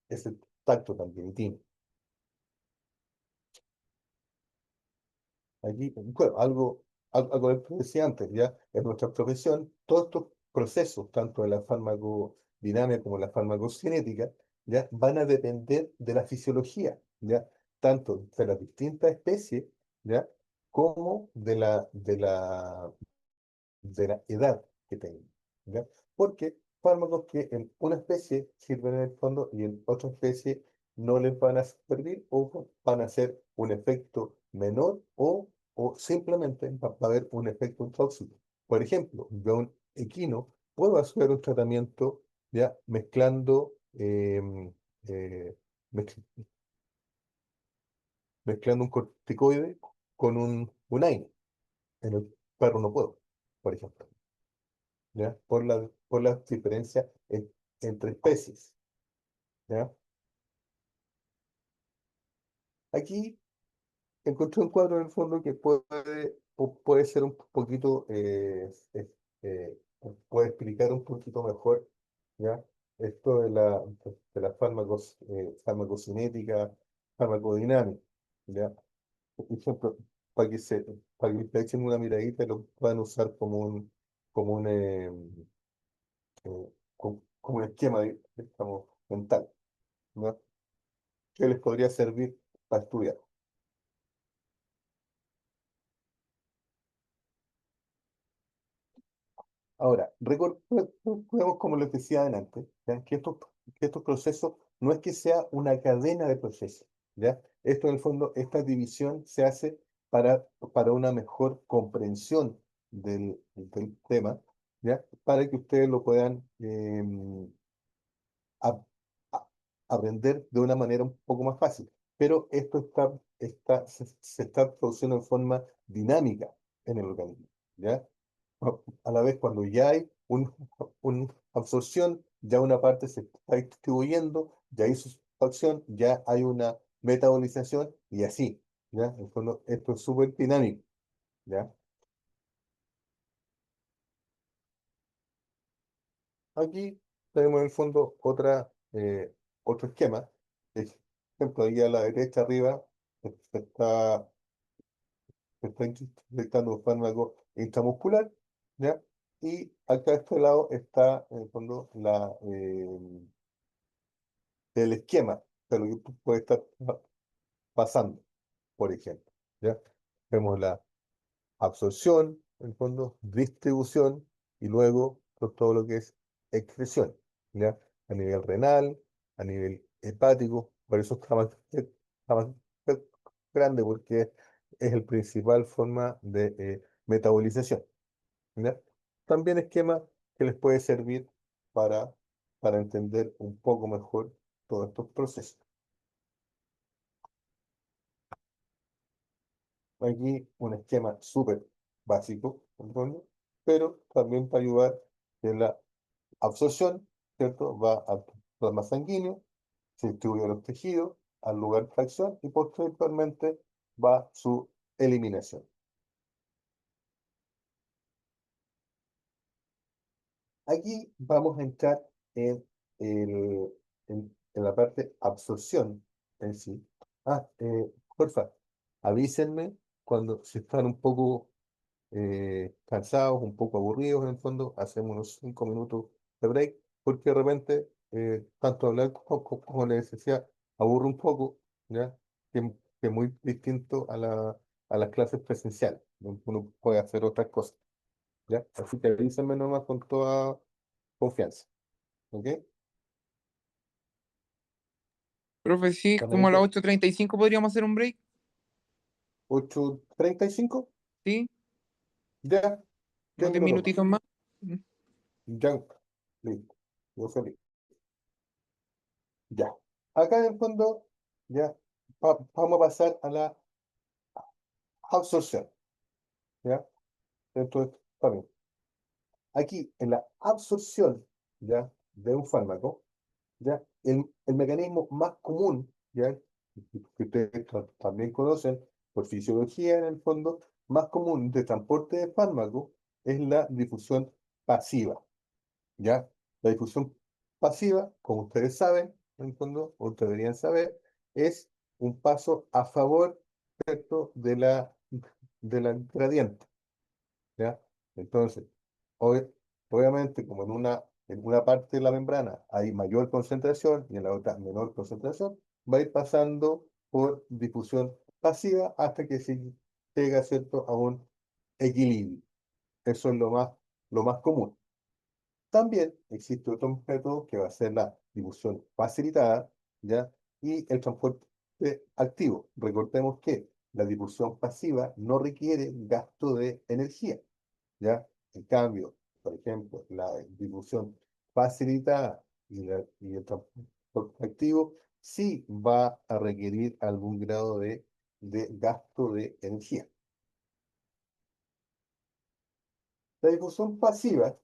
Speaker 2: ese tacto también, y tino. Aquí, bueno, algo que decía antes, ya en nuestra profesión, todos estos procesos, tanto de la farmacodinámica como la farmacocinética, ya van a depender de la fisiología, ya tanto de las distintas especies, ya como de la edad que tengan, ¿ya? Porque fármacos que en una especie sirven en el fondo y en otra especie no les van a servir o van a hacer un efecto menor o simplemente va a haber un efecto tóxico. Por ejemplo, yo a un equino puedo hacer un tratamiento ya eh, mezc- mezclando un corticoide con un AINE. En el perro no puedo, por ejemplo. ¿Ya? Por la diferencia entre especies, ¿ya? Aquí encontré un cuadro en el fondo que puede ser un poquito, puede explicar un poquito mejor, ¿ya? Esto de la farmacocinética, farmacodinámica, ¿ya? Por ejemplo, para que le echen una miradita y lo puedan usar como un esquema digamos, mental, ¿no? Que les podría servir para estudiar. Ahora, recordemos, como les decía antes, ¿ya? Que estos procesos no es que sea una cadena de procesos, ¿ya? Esto en el fondo, esta división se hace para una mejor comprensión del tema, ¿ya? Para que ustedes lo puedan a- a- aprender de una manera un poco más fácil. Pero esto se está produciendo en forma dinámica en el organismo, ¿ya? A la vez, cuando ya hay una absorción, ya una parte se está distribuyendo, ya hizo su acción, ya hay una metabolización y así, ¿ya? En el fondo, esto es súper dinámico, ¿ya? Aquí tenemos en el fondo otro esquema. Por ejemplo, ahí a la derecha arriba se está inyectando un fármaco intramuscular, ¿ya? Y acá a este lado está en el fondo el esquema de lo que puede estar pasando, por ejemplo, ¿ya? Vemos la absorción, en el fondo, distribución y luego todo lo que es excreción, ¿ya? A nivel renal, a nivel hepático, por eso está más grande porque es el principal forma de metabolización, ¿ya? También esquema que les puede servir para, para entender un poco mejor todos estos procesos. Aquí un esquema súper básico, en el fondo, pero también para ayudar en la absorción, ¿cierto? Va a plasma sanguíneo, se distribuye a los tejidos, al lugar de acción y posteriormente va su eliminación. Aquí vamos a entrar en, en la parte absorción en sí. Porfa, avísenme cuando se están un poco cansados, un poco aburridos en el fondo, hacemos unos 5 minutos de break, porque de repente tanto hablar como les decía, aburre un poco, ¿ya? Que, que es muy distinto a las clases presenciales, donde uno puede hacer otras cosas, ¿ya? Así que avísenme nomás con toda confianza, ¿ok?
Speaker 6: Profe, sí,
Speaker 2: ¿Están ahí?
Speaker 6: como a las 8:35 podríamos hacer un break,
Speaker 2: 8:35,
Speaker 6: ¿sí?
Speaker 2: ya, 10
Speaker 6: Unos 10
Speaker 2: minutos más,
Speaker 6: minutitos más. Mm.
Speaker 2: ya, listo, yo feliz. Ya. Acá en el fondo, ya, vamos a pasar a la absorción, ¿ya? Entonces, está bien. Aquí, en la absorción, ¿ya? De un fármaco, ¿ya? El mecanismo más común, ¿ya? Que ustedes también conocen por fisiología, en el fondo, más común de transporte de fármaco es la difusión pasiva, ¿ya? La difusión pasiva, como ustedes saben, en el fondo, o deberían saber, es un paso a favor, ¿cierto? De la gradiente, ¿ya? Entonces, ob- obviamente, como en una parte de la membrana hay mayor concentración y en la otra menor concentración, va a ir pasando por difusión pasiva hasta que se llega, ¿cierto?, a un equilibrio. Eso es lo más común. También existe otro método que va a ser la difusión facilitada, ¿ya? Y el transporte activo. Recordemos que la difusión pasiva no requiere gasto de energía, ¿ya? En cambio, por ejemplo, la difusión facilitada y el transporte activo sí va a requerir algún grado de gasto de energía. La difusión pasiva,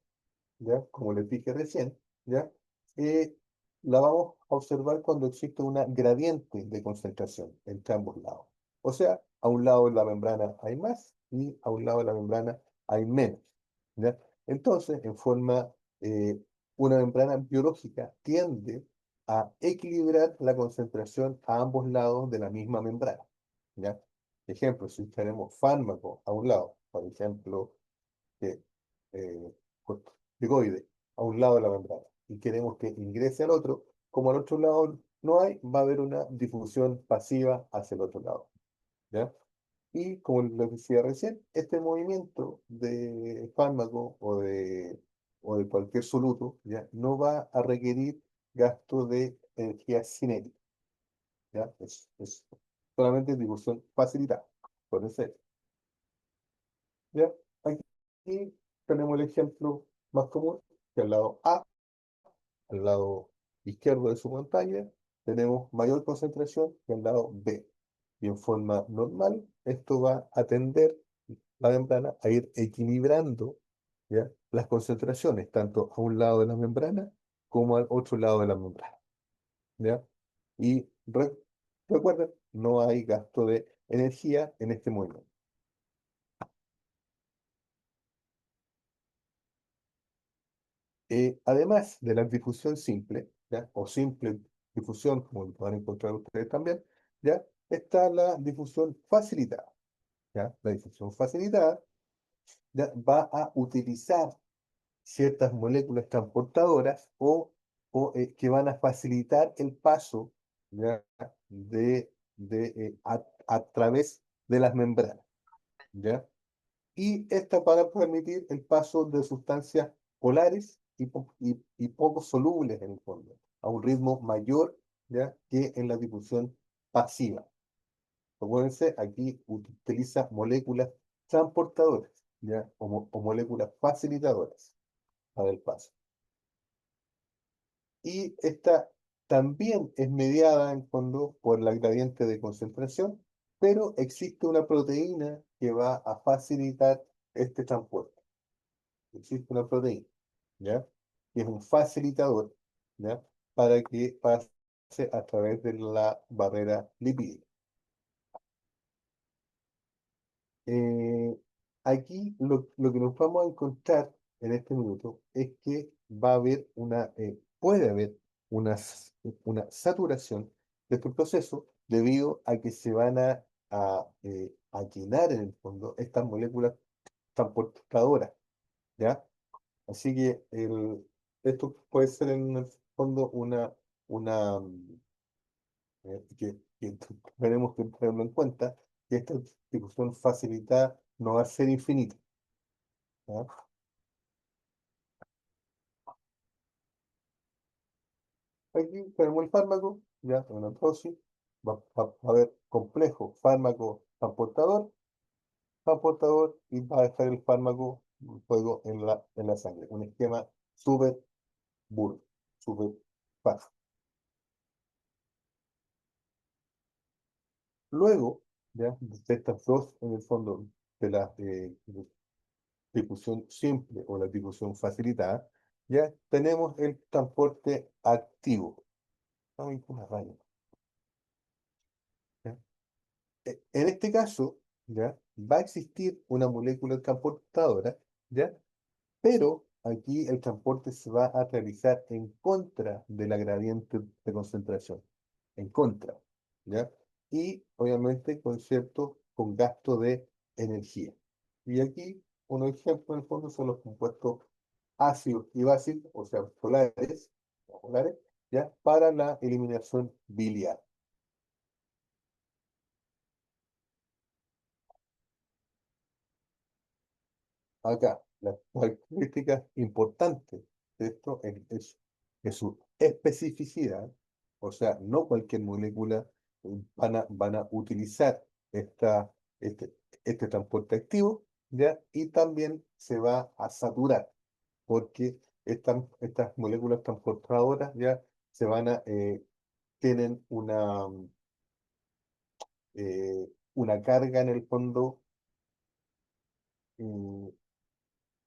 Speaker 2: ¿ya? Como les dije recién, ¿ya? Eh, la vamos a observar cuando existe una gradiente de concentración entre ambos lados. O sea, a un lado de la membrana hay más y a un lado de la membrana hay menos, ¿ya? Entonces, eh, una membrana biológica tiende a equilibrar la concentración a ambos lados de la misma membrana, ¿ya? Ejemplo, si tenemos fármaco a un lado, por ejemplo, que eh, corticoide a un lado de la membrana y queremos que ingrese al otro, como al otro lado no hay, va a haber una difusión pasiva hacia el otro lado, ¿ya? Y como les decía recién, este movimiento de fármaco o de cualquier soluto, ¿ya? No va a requerir gasto de energía cinética, ¿ya? Es solamente difusión facilitada, por eso. ¿Ya? Aquí tenemos el ejemplo más común, que al lado A, al lado izquierdo de su pantalla, tenemos mayor concentración que al lado B. Y en forma normal, esto va a tender la membrana a ir equilibrando, ¿ya? Las concentraciones, tanto a un lado de la membrana como al otro lado de la membrana, ¿ya? Y recuerden, no hay gasto de energía en este movimiento. Además de la difusión simple, ¿ya? O simple difusión, como lo van a encontrar ustedes también, ¿ya? Está la difusión facilitada, ¿ya? La difusión facilitada, ¿ya? Va a utilizar ciertas moléculas transportadoras que van a facilitar el paso, ¿ya? A través de las membranas, ¿ya? Y esta para permitir el paso de sustancias polares y poco solubles en el fondo, a un ritmo mayor, ¿ya? Que en la difusión pasiva. Acuérdense, aquí utiliza moléculas transportadoras, ¿ya? O moléculas facilitadoras para el paso. Y esta también es mediada en fondo por la gradiente de concentración, pero existe una proteína que va a facilitar este transporte. Existe una proteína, ¿ya? Que es un facilitador, ¿ya? para que pase a través de la barrera lipídica. Aquí lo que nos vamos a encontrar en este minuto es que va a haber puede haber una saturación de este proceso debido a que se van a llenar en el fondo estas moléculas transportadoras, ¿ya? Así que esto puede ser en el fondo que tenemos que tenerlo en cuenta, que esta difusión facilitada no va a ser infinita, ¿ya? Aquí tenemos el fármaco, ya en una dosis, va a haber complejo fármaco transportador, y va a estar el fármaco luego en la sangre. Un esquema súper burdo, súper fácil. Luego, ya, de estas dos, en el fondo, de la difusión simple o la difusión facilitada, ya tenemos el transporte activo. Ay, una raya, ¿ya? En este caso, ya, va a existir una molécula transportadora, ya, pero aquí el transporte se va a realizar en contra de la gradiente de concentración, en contra, ¿ya? Y obviamente con gasto de energía. Y aquí un ejemplo en el fondo son los compuestos ácidos y básicos, o sea, polares, ¿ya? Para la eliminación biliar. Acá, las características importantes de esto es su especificidad, o sea, no cualquier molécula van a utilizar este, este transporte activo, ¿ya? Y también se va a saturar, porque estas moléculas transportadoras ya tienen una carga en el fondo. mm,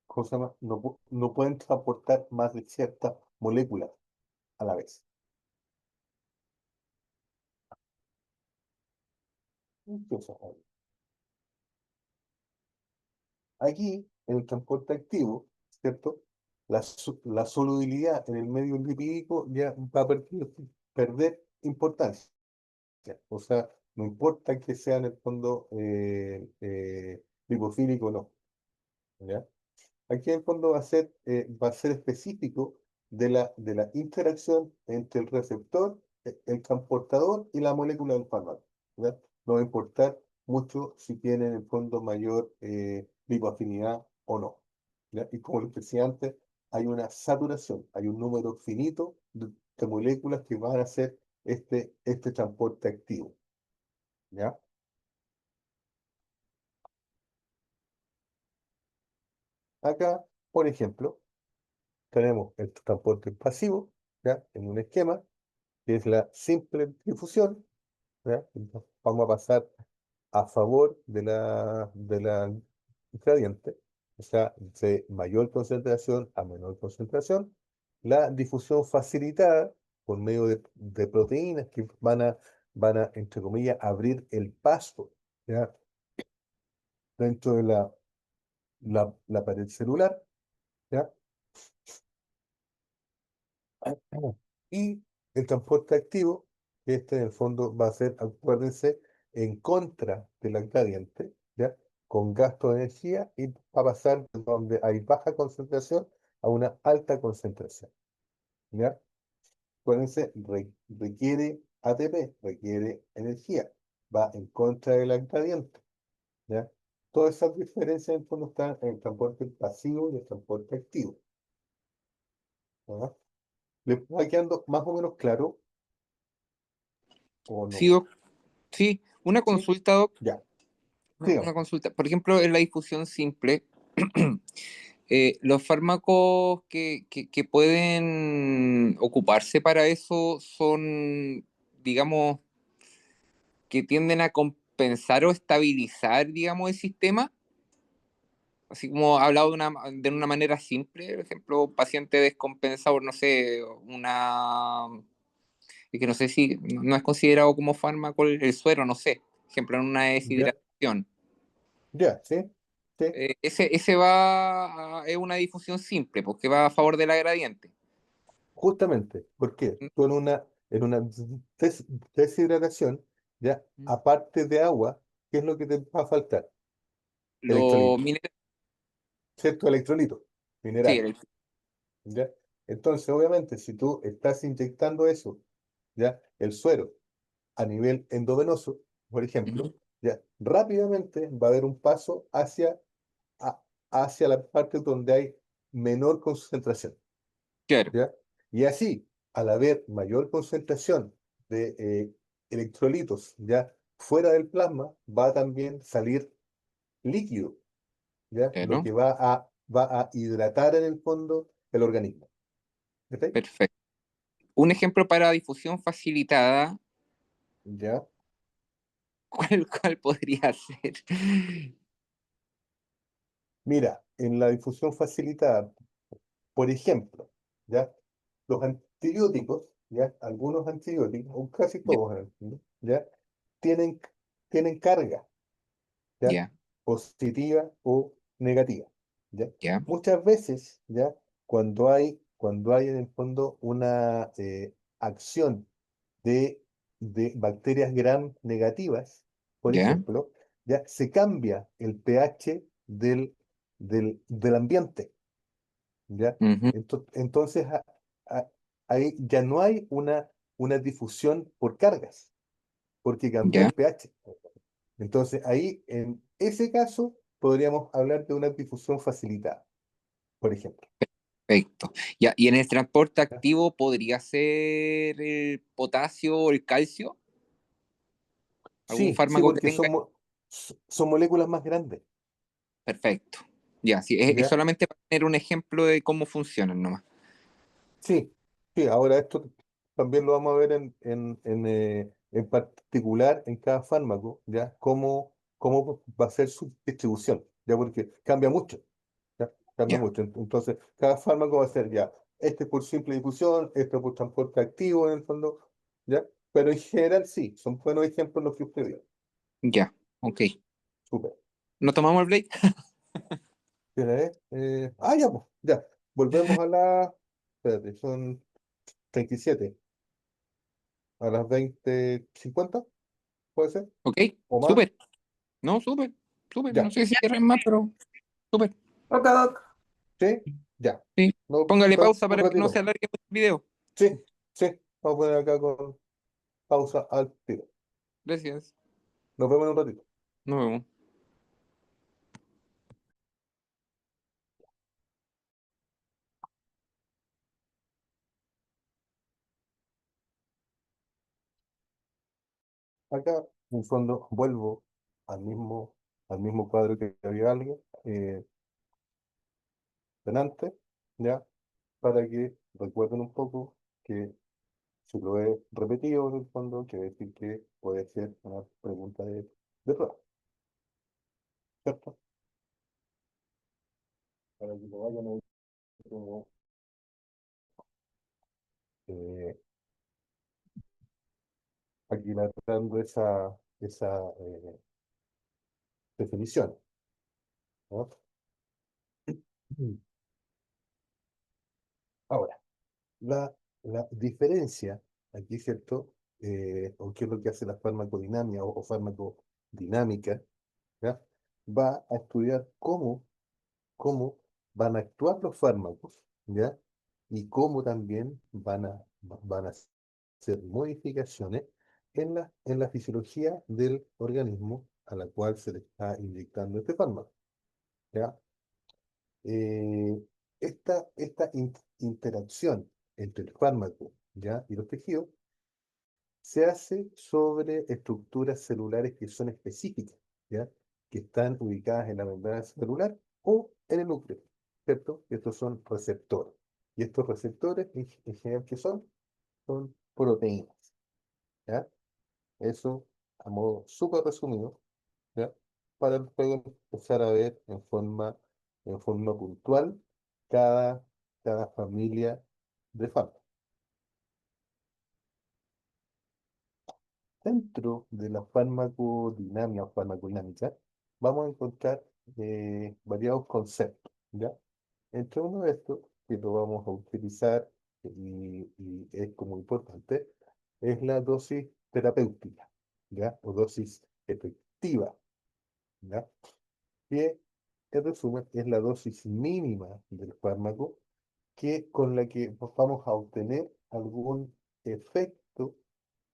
Speaker 2: ¿Cómo se llama? No pueden transportar más de ciertas moléculas a la vez. Entonces, aquí, en el transporte activo, ¿cierto? La solubilidad en el medio lipídico ya va a perder importancia. O sea, no importa que sea en el fondo lipofílico o no, ¿ya? Aquí en el fondo va a ser específico de la interacción entre el receptor, el transportador y la molécula del fármaco, ¿ya? No va a importar mucho si tiene en el fondo mayor lipoafinidad o no, ¿ya? Y como les decía antes, hay una saturación, hay un número finito de moléculas que van a hacer este transporte activo, ¿ya? Acá, por ejemplo, tenemos el transporte pasivo, ¿ya? En un esquema que es la simple difusión, ¿ya? Entonces, vamos a pasar a favor de la gradiente, o sea, de mayor concentración a menor concentración. La difusión facilitada por medio de proteínas que entre comillas, abrir el paso, ¿ya? Dentro de la pared celular, ¿ya? Y el transporte activo, que en el fondo va a ser, acuérdense, en contra de la gradiente, ¿ya? Con gasto de energía, y va a pasar de donde hay baja concentración a una alta concentración, ¿ya? Acuérdense, requiere ATP, requiere energía, va en contra de la gradiente, ¿ya? Todas esas diferencias en el fondo están en el transporte pasivo y el transporte activo, ¿ya? ¿Les va quedando más o menos claro o
Speaker 6: Sí,
Speaker 2: no?
Speaker 6: Doc. Sí, una
Speaker 2: ¿Sí?
Speaker 6: consulta, Doc.
Speaker 2: Ya,
Speaker 6: Una
Speaker 2: sigamos.
Speaker 6: consulta. Por ejemplo, en la difusión simple, los fármacos que pueden ocuparse para eso son, digamos, que tienden a compensar o estabilizar, digamos, el sistema. Así como hablado de una manera simple, por ejemplo, paciente descompensado, no sé, es que no sé si no es considerado como fármaco el suero, no sé, por ejemplo, en una
Speaker 2: Ya,
Speaker 6: deshidratación.
Speaker 2: ya, sí, sí,
Speaker 6: Ese es una difusión simple, porque va a favor de la gradiente.
Speaker 2: justamente. ¿Por qué? Tú en una deshidratación, ya,
Speaker 6: Mm.
Speaker 2: aparte de agua, ¿qué es lo que te va a faltar?
Speaker 6: Los
Speaker 2: Electrolitos,
Speaker 6: minerales,
Speaker 2: ¿cierto? Electrolitos,
Speaker 6: sí,
Speaker 2: minerales, ¿ya? Entonces, obviamente, si tú estás inyectando eso, ¿ya? El suero a nivel endovenoso, por ejemplo,
Speaker 6: ujú,
Speaker 2: ya, rápidamente va a haber un paso a- hacia la parte donde hay menor concentración,
Speaker 6: claro,
Speaker 2: ¿ya? Y así, al haber mayor concentración de electrolitos, ¿ya? Fuera del plasma, va a también salir líquido, ¿ya? Lo
Speaker 6: claro,
Speaker 2: que va a hidratar en el fondo el organismo. ¿Ok?
Speaker 6: perfecto. Un ejemplo para difusión facilitada,
Speaker 2: ¿Ya?
Speaker 6: ¿cuál podría ser?
Speaker 2: Mira, en la difusión facilitada, por ejemplo, ¿ya? Los antibióticos, ¿ya? Algunos antibióticos, o casi
Speaker 6: Ya,
Speaker 2: todos, en el fondo, ¿ya? Tienen, tienen carga, ¿ya?
Speaker 6: ya,
Speaker 2: Positiva o negativa, ¿ya?
Speaker 6: ya,
Speaker 2: Muchas veces, ¿ya? Cuando hay en el fondo una acción de bacterias gram negativas, por
Speaker 6: ya,
Speaker 2: ejemplo, ya se cambia el pH del ambiente, ¿ya?
Speaker 6: ujú,
Speaker 2: Entonces, a- ahí ya no hay una difusión por cargas, porque cambió
Speaker 6: ya,
Speaker 2: el pH. Entonces, ahí, en ese caso, podríamos hablar de una difusión facilitada, por ejemplo.
Speaker 6: perfecto. Ya, y en el transporte
Speaker 2: ¿Ya?
Speaker 6: activo podría ser el potasio o el calcio, algún
Speaker 2: Sí, sí,
Speaker 6: fármaco que
Speaker 2: porque
Speaker 6: tenga.
Speaker 2: son moléculas más grandes,
Speaker 6: Perfecto. Ya, sí, es
Speaker 2: ¿ya?
Speaker 6: solamente para tener un ejemplo de cómo funcionan nomás.
Speaker 2: Sí, sí, ahora esto también lo vamos a ver en particular en cada fármaco, ¿ya? Cómo va a ser su distribución, ¿ya? Porque cambia mucho, ¿ya? Cambia
Speaker 6: Ya,
Speaker 2: mucho. Entonces, cada fármaco va a ser ya, este por simple difusión, este por transporte activo en el fondo, ¿ya? Pero en general sí, son buenos ejemplos los que usted dio.
Speaker 6: ya, ok.
Speaker 2: Súper.
Speaker 6: ¿No tomamos el break?
Speaker 2: Espera, ya, pues, ya. Volvemos espérate, son 37 a las 20:50, ¿puede ser?
Speaker 6: Ok,
Speaker 2: ¿O más?
Speaker 6: súper. No, súper, súper. No
Speaker 2: Ya.
Speaker 6: sé si querrás más, pero súper.
Speaker 8: Ok, Doc.
Speaker 2: ¿Sí? Ya.
Speaker 6: Sí.
Speaker 2: Nos
Speaker 6: Póngale
Speaker 2: vemos
Speaker 6: pausa
Speaker 2: un
Speaker 6: para que no se
Speaker 2: ratito.
Speaker 6: alargue el video.
Speaker 2: Sí, sí. Vamos a poner acá con pausa al tiro.
Speaker 6: Gracias.
Speaker 2: Nos vemos en un ratito.
Speaker 6: Nos vemos.
Speaker 2: Acá, en el fondo, vuelvo al mismo cuadro que había alguien delante, ¿ya? Para que recuerden un poco que si lo he repetido en el fondo, quiere decir que puede ser una pregunta de prueba, ¿cierto? Para que lo vayan a ver como eh, aquilatando esa definición, ¿no? Mm. Ahora, la diferencia aquí, ¿cierto? O qué es lo que hace la farmacodinámica o farmacodinámica, ¿ya? Va a estudiar cómo van a actuar los fármacos, ¿ya? Y cómo también van a hacer modificaciones en la fisiología del organismo a la cual se le está inyectando este fármaco, ¿ya? Eh, esta interacción entre el fármaco, ¿ya? Y los tejidos se hace sobre estructuras celulares que son específicas, ¿ya? Que están ubicadas en la membrana celular o en el núcleo, ¿cierto? Estos son receptores. Y estos receptores, en general, ¿qué son? Son proteínas, ¿ya? Eso a modo súper resumido, ¿ya? Para luego empezar a ver en forma en forma puntual cada familia de fármacos. Dentro de la farmacodinámica o farmacodinámica vamos a encontrar variados conceptos, ¿ya? Entre uno de estos, que lo vamos a utilizar y es como importante, es la dosis terapéutica, ¿ya? O dosis efectiva, ¿ya? Que en resumen es la dosis mínima del fármaco con la que vamos a obtener algún efecto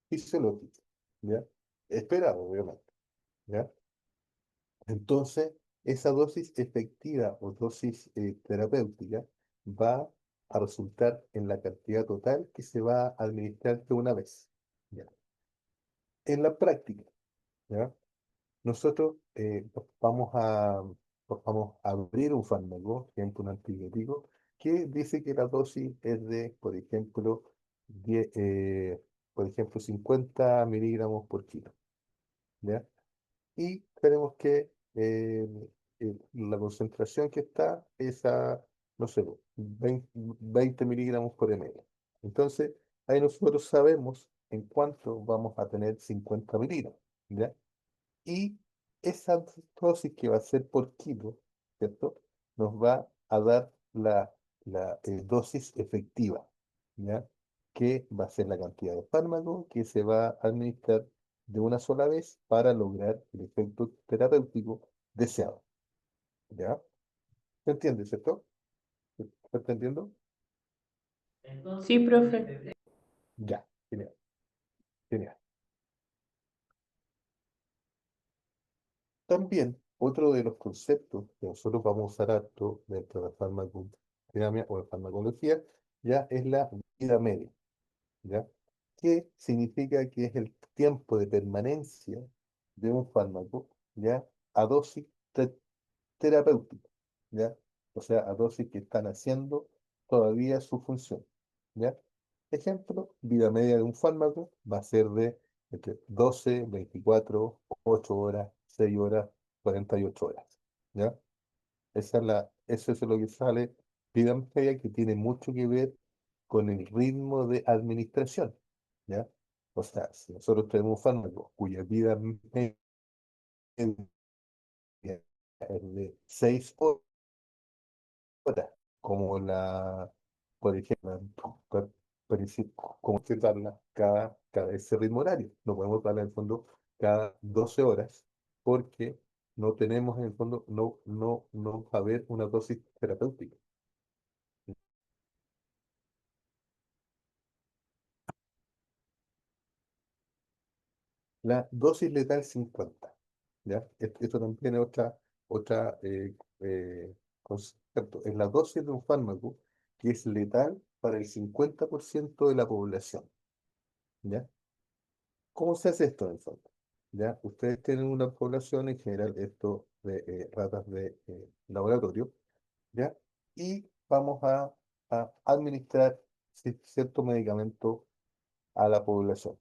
Speaker 2: fisiológico, ¿ya? Esperado, obviamente, ¿ya? Entonces, esa dosis efectiva o dosis terapéutica va a resultar en la cantidad total que se va a administrar de una vez, ¿ya? En la práctica, ¿ya? Nosotros vamos a abrir un fármaco, por ejemplo, un antibiótico, que dice que la dosis es de, por ejemplo, 10, por ejemplo, 50 miligramos por kilo, ¿ya? Y tenemos que la concentración que está es a, no sé, 20 miligramos por ml. Entonces, ahí nosotros sabemos en cuánto vamos a tener 50 miligramos, ¿ya? Y esa dosis que va a ser por kilo, ¿cierto? Nos va a dar la dosis efectiva, ¿ya? Que va a ser la cantidad de fármaco que se va a administrar de una sola vez para lograr el efecto terapéutico deseado, ¿ya? ¿Se entiende, cierto? ¿Se está entendiendo?
Speaker 1: Sí, profe.
Speaker 2: Ya, genial, genial. También, otro de los conceptos que nosotros vamos a usar harto dentro de la farmacodinamia o de farmacología, ya es la vida media, ¿ya? Que significa que es el tiempo de permanencia de un fármaco, ¿ya? A dosis terapéutica, ¿ya? O sea, a dosis que están haciendo todavía su función, ¿ya? Ejemplo, vida media de un fármaco va a ser de entre 12, 24, 8 horas, 6 horas, 48 horas, ¿ya? Eso es lo que sale vida media, que tiene mucho que ver con el ritmo de administración, ¿ya? O sea, si nosotros tenemos un fármaco cuya vida media es de 6 horas, como por ejemplo, pa- como que darla cada ese ritmo horario. No podemos darla en el fondo cada 12 horas porque no tenemos en el fondo, no va a haber una dosis terapéutica. La dosis letal 50, ¿ya? Esto también es otra concepto. Es la dosis de un fármaco que es letal para el 50% de la población, ¿ya? ¿Cómo se hace esto en el fondo? ¿Ya? Ustedes tienen una población, en general, esto de ratas de laboratorio, ¿ya? Y vamos a administrar cierto medicamento a la población.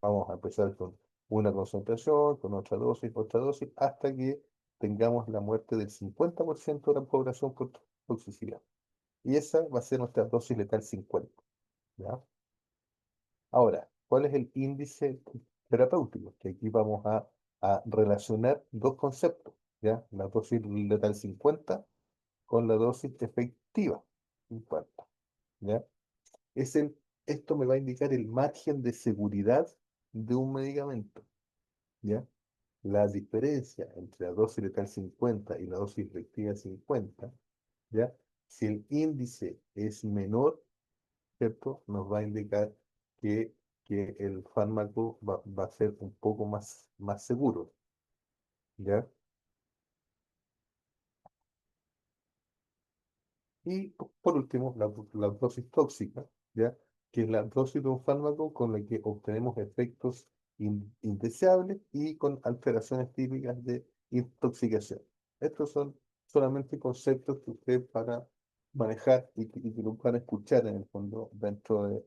Speaker 2: Vamos a empezar con una concentración, con otra dosis, hasta que tengamos la muerte del 50% de la población por toxicidad. Y esa va a ser nuestra dosis letal 50, ¿ya? Ahora, ¿cuál es el índice terapéutico? Que aquí vamos a relacionar dos conceptos, ¿ya? La dosis letal 50 con la dosis efectiva 50, ¿ya? Es esto me va a indicar el margen de seguridad de un medicamento, ¿ya? La diferencia entre la dosis letal 50 y la dosis efectiva 50, ¿ya? Si el índice es menor, ¿cierto? Nos va a indicar que, que el fármaco va a ser un poco más seguro, ¿ya? Y por último, la dosis tóxica, ¿ya? Que es la dosis de un fármaco con la que obtenemos efectos indeseables y con alteraciones típicas de intoxicación. Estos son solamente conceptos que ustedes van a manejar y que lo van a escuchar en el fondo dentro del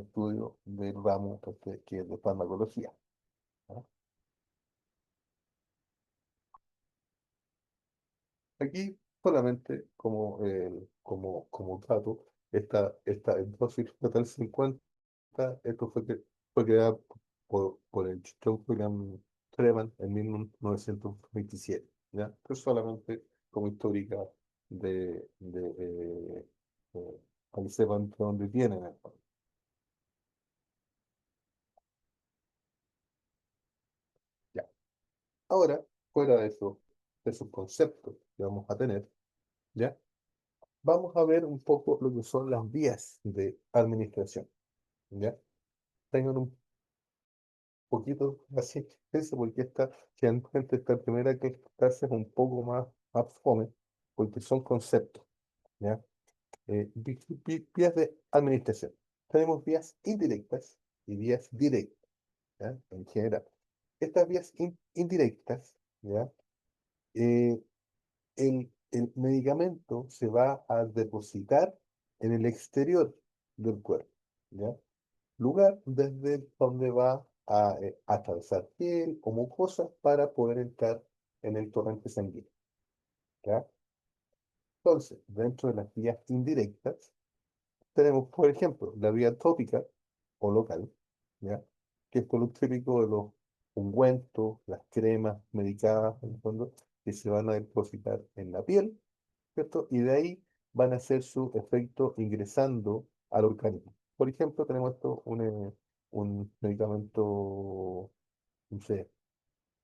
Speaker 2: estudio del ramo que es de farmacología, ¿ya? Aquí solamente como dato, esta dosis total 50, esto fue creada por el John William Treman en 1927, ¿ya? Esto es solamente como histórica para que sepan de dónde vienen. Ya. Ahora, fuera de esos conceptos que vamos a tener, ¿ya? Vamos a ver un poco lo que son las vías de administración, ¿ya? Tengan un poquito de paciencia porque generalmente esta primera clase es un poco más fome, porque son conceptos, ¿ya? Vías de administración. Tenemos vías indirectas y vías directas, ¿ya? En general. Estas vías indirectas, ¿ya? Eh, el medicamento se va a depositar en el exterior del cuerpo, ¿ya? Lugar desde donde va a atravesar piel o mucosa para poder entrar en el torrente sanguíneo, ¿ya? Entonces, dentro de las vías indirectas, tenemos, por ejemplo, la vía tópica o local, ¿ya? Que es por lo típico de los ungüentos, las cremas medicadas, en el fondo, que se van a depositar en la piel, ¿cierto? Y de ahí van a hacer su efecto ingresando al organismo. Por ejemplo, tenemos un medicamento, no sé,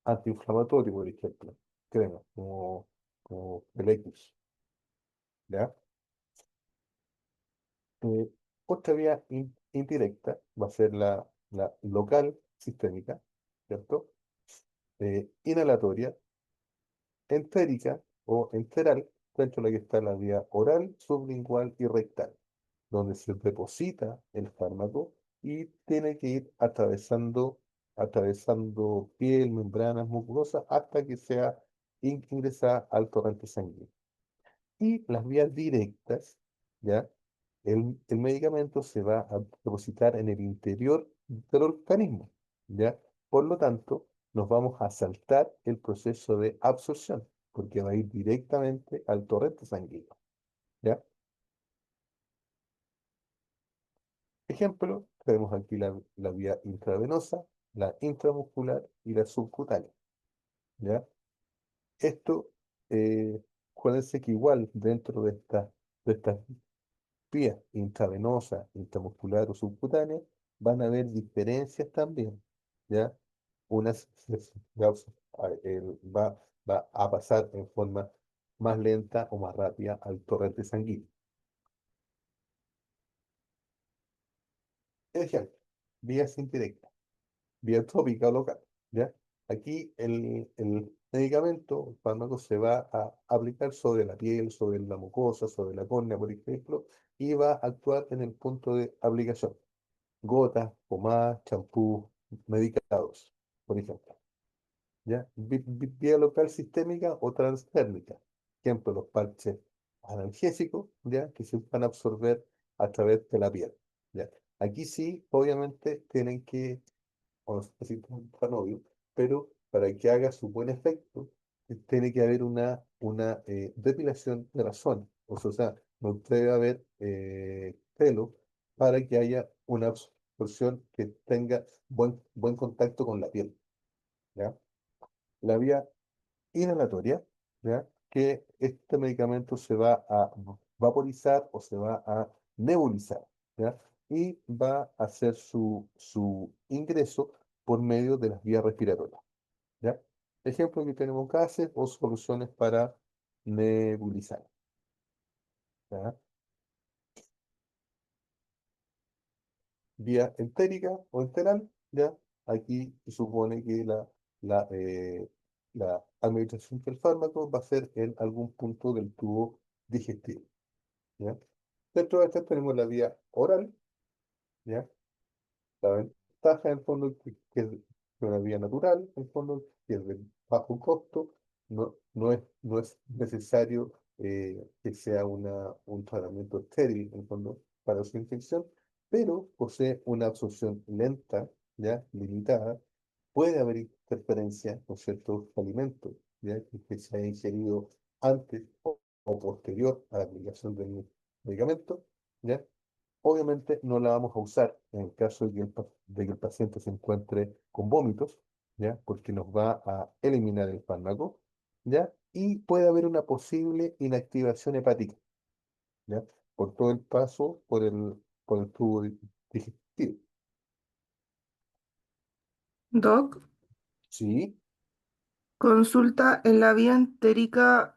Speaker 2: antiinflamatorio, por ejemplo, crema, como el X, ¿ya? Eh, Otra vía indirecta va a ser la local sistémica, ¿cierto? Inhalatoria, entérica o enteral, dentro de la que está la vía oral, sublingual y rectal, donde se deposita el fármaco y tiene que ir atravesando piel, membranas, mucosas, hasta que sea ingresada al torrente sanguíneo. Y las vías directas, ¿ya? El medicamento se va a depositar en el interior del organismo, ¿ya? Por lo tanto, nos vamos a saltar el proceso de absorción, porque va a ir directamente al torrente sanguíneo, ¿ya? Ejemplo, tenemos aquí la vía intravenosa, la intramuscular y la subcutánea, ¿ya? Esto, acuérdense que igual dentro de estas vías intravenosa, intramuscular o subcutánea, van a haber diferencias también, ¿ya? Unas va a pasar en forma más lenta o más rápida al torrente sanguíneo. Ejemplo, vías indirectas, vía tópica o local, ¿ya? Aquí el medicamento, el fármaco, se va a aplicar sobre la piel, sobre la mucosa, sobre la córnea, por ejemplo, y va a actuar en el punto de aplicación. Gotas, pomadas, champú, medicados, por ejemplo. ¿Ya? Vía local sistémica o transdérmica. Ejemplo, los parches analgésicos, ¿ya? Que se van a absorber a través de la piel, ¿ya? Aquí sí, obviamente, tienen que, o no sé si es tan obvio, pero para que haga su buen efecto, tiene que haber una depilación de la zona. O sea, no debe haber pelo para que haya una absorción que tenga buen contacto con la piel, ¿ya? La vía inhalatoria, ¿ya? Que este medicamento se va a vaporizar o se va a nebulizar, ¿ya? Y va a hacer su ingreso por medio de las vías respiratorias, ¿ya? Ejemplo, que tenemos gases o soluciones para nebulizar, ¿ya? Vía entérica o enteral, ¿ya? Aquí se supone que la administración del fármaco va a ser en algún punto del tubo digestivo, ¿ya? Dentro de esta tenemos la vía oral, ¿ya? La ventaja, en el fondo, que es una vía natural, en el fondo, que es de bajo costo, no es necesario que sea un tratamiento estéril, en el fondo, para su infección, pero posee una absorción lenta, ¿ya? Limitada. Puede haber interferencia con ciertos alimentos, ¿ya? Que se haya ingerido antes o posterior a la aplicación del medicamento, ¿ya? Obviamente no la vamos a usar en el caso de que el paciente se encuentre con vómitos, ¿ya? Porque nos va a eliminar el fármaco, ¿ya? Y puede haber una posible inactivación hepática, ¿ya? Por todo el paso por el tubo digestivo.
Speaker 8: Doc,
Speaker 2: Sí,
Speaker 8: consulta en la vía entérica.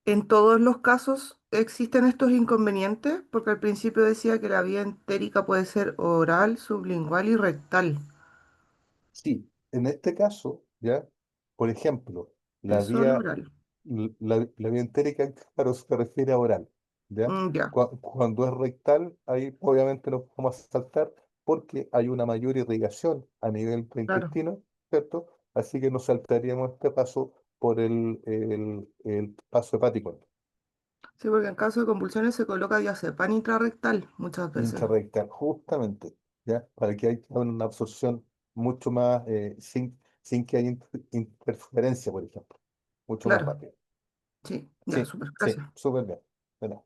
Speaker 8: ¿En todos los casos existen estos inconvenientes? Porque al principio decía que la vía entérica puede ser oral, sublingual y rectal.
Speaker 2: sí. En este caso, ¿ya? Por ejemplo, la
Speaker 8: Es solo
Speaker 2: vía
Speaker 8: oral.
Speaker 2: la vía entérica, claro, se refiere a oral, ¿ya?
Speaker 8: Ya,
Speaker 2: Cuando es rectal, ahí obviamente nos vamos a saltar porque hay una mayor irrigación a nivel del
Speaker 8: claro.
Speaker 2: intestino, ¿cierto? Así que nos saltaríamos este paso por el paso hepático
Speaker 8: Sí, porque en caso de convulsiones se coloca diazepam intrarrectal muchas veces.
Speaker 2: intrarrectal, justamente, ¿ya? Para que haya una absorción mucho más, sin que haya interferencia, por ejemplo, mucho más
Speaker 8: Claro,
Speaker 2: rápido.
Speaker 8: sí, ya,
Speaker 2: Sí,
Speaker 8: súper,
Speaker 2: sí,
Speaker 8: gracias.
Speaker 2: súper bien. De nada.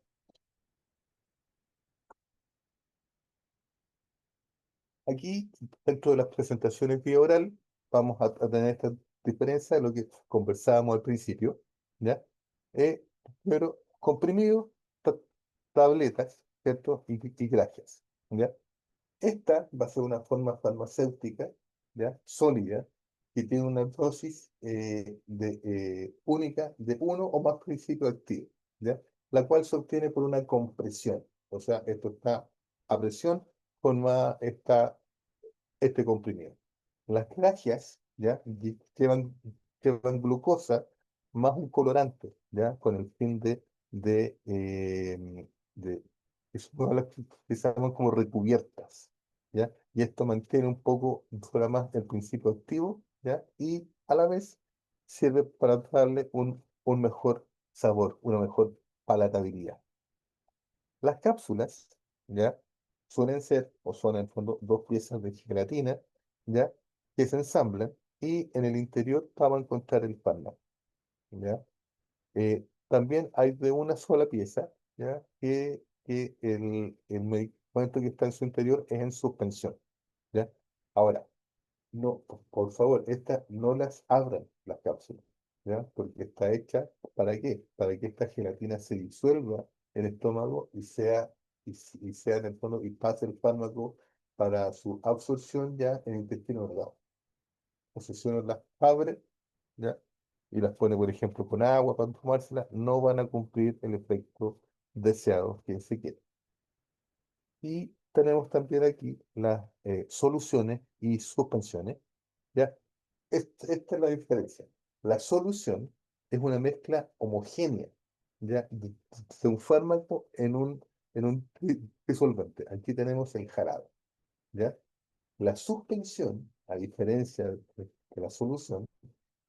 Speaker 2: Aquí, dentro de las presentaciones vía oral, vamos a tener esta diferencia de lo que conversábamos al principio, ¿ya? Pero comprimidos, ta- tabletas, ¿cierto? Y gracias, ¿ya? Esta va a ser una forma farmacéutica, ¿ya? Sólida, que tiene una dosis única de uno o más principios activos, ¿ya? La cual se obtiene por una compresión. O sea, esto está a presión, forma este comprimido. Las gracias, ¿ya? Llevan glucosa más un colorante, ¿ya? Con el fin de es una de las que se llaman como recubiertas, ¿ya? Y esto mantiene un poco fuera más el principio activo, ¿ya? Y a la vez sirve para darle un mejor sabor, una mejor palatabilidad. Las cápsulas, ¿ya? Suelen ser, o son en el fondo, dos piezas de gelatina, ¿ya? Que se ensamblan y en el interior vamos a encontrar el fármaco, ¿ya? También hay de una sola pieza, ¿ya? Que el medicamento que está en su interior es en suspensión, ¿ya? Ahora, no, por favor, estas no las abran las cápsulas, ¿ya? Porque está hecha ¿para qué? Para que esta gelatina se disuelva en el estómago y sea en el fondo y pase el fármaco para su absorción ya en el intestino delgado. Entonces, si uno las abre, ¿ya? Y las pone, por ejemplo, con agua para tomárselas, no van a cumplir el efecto deseado que se quiere. Y tenemos también aquí las soluciones y suspensiones, ¿ya? Esta es la diferencia. La solución es una mezcla homogénea, ¿ya? De un fármaco en un disolvente. Aquí tenemos el jarabe, ¿ya? La suspensión, a diferencia de la solución,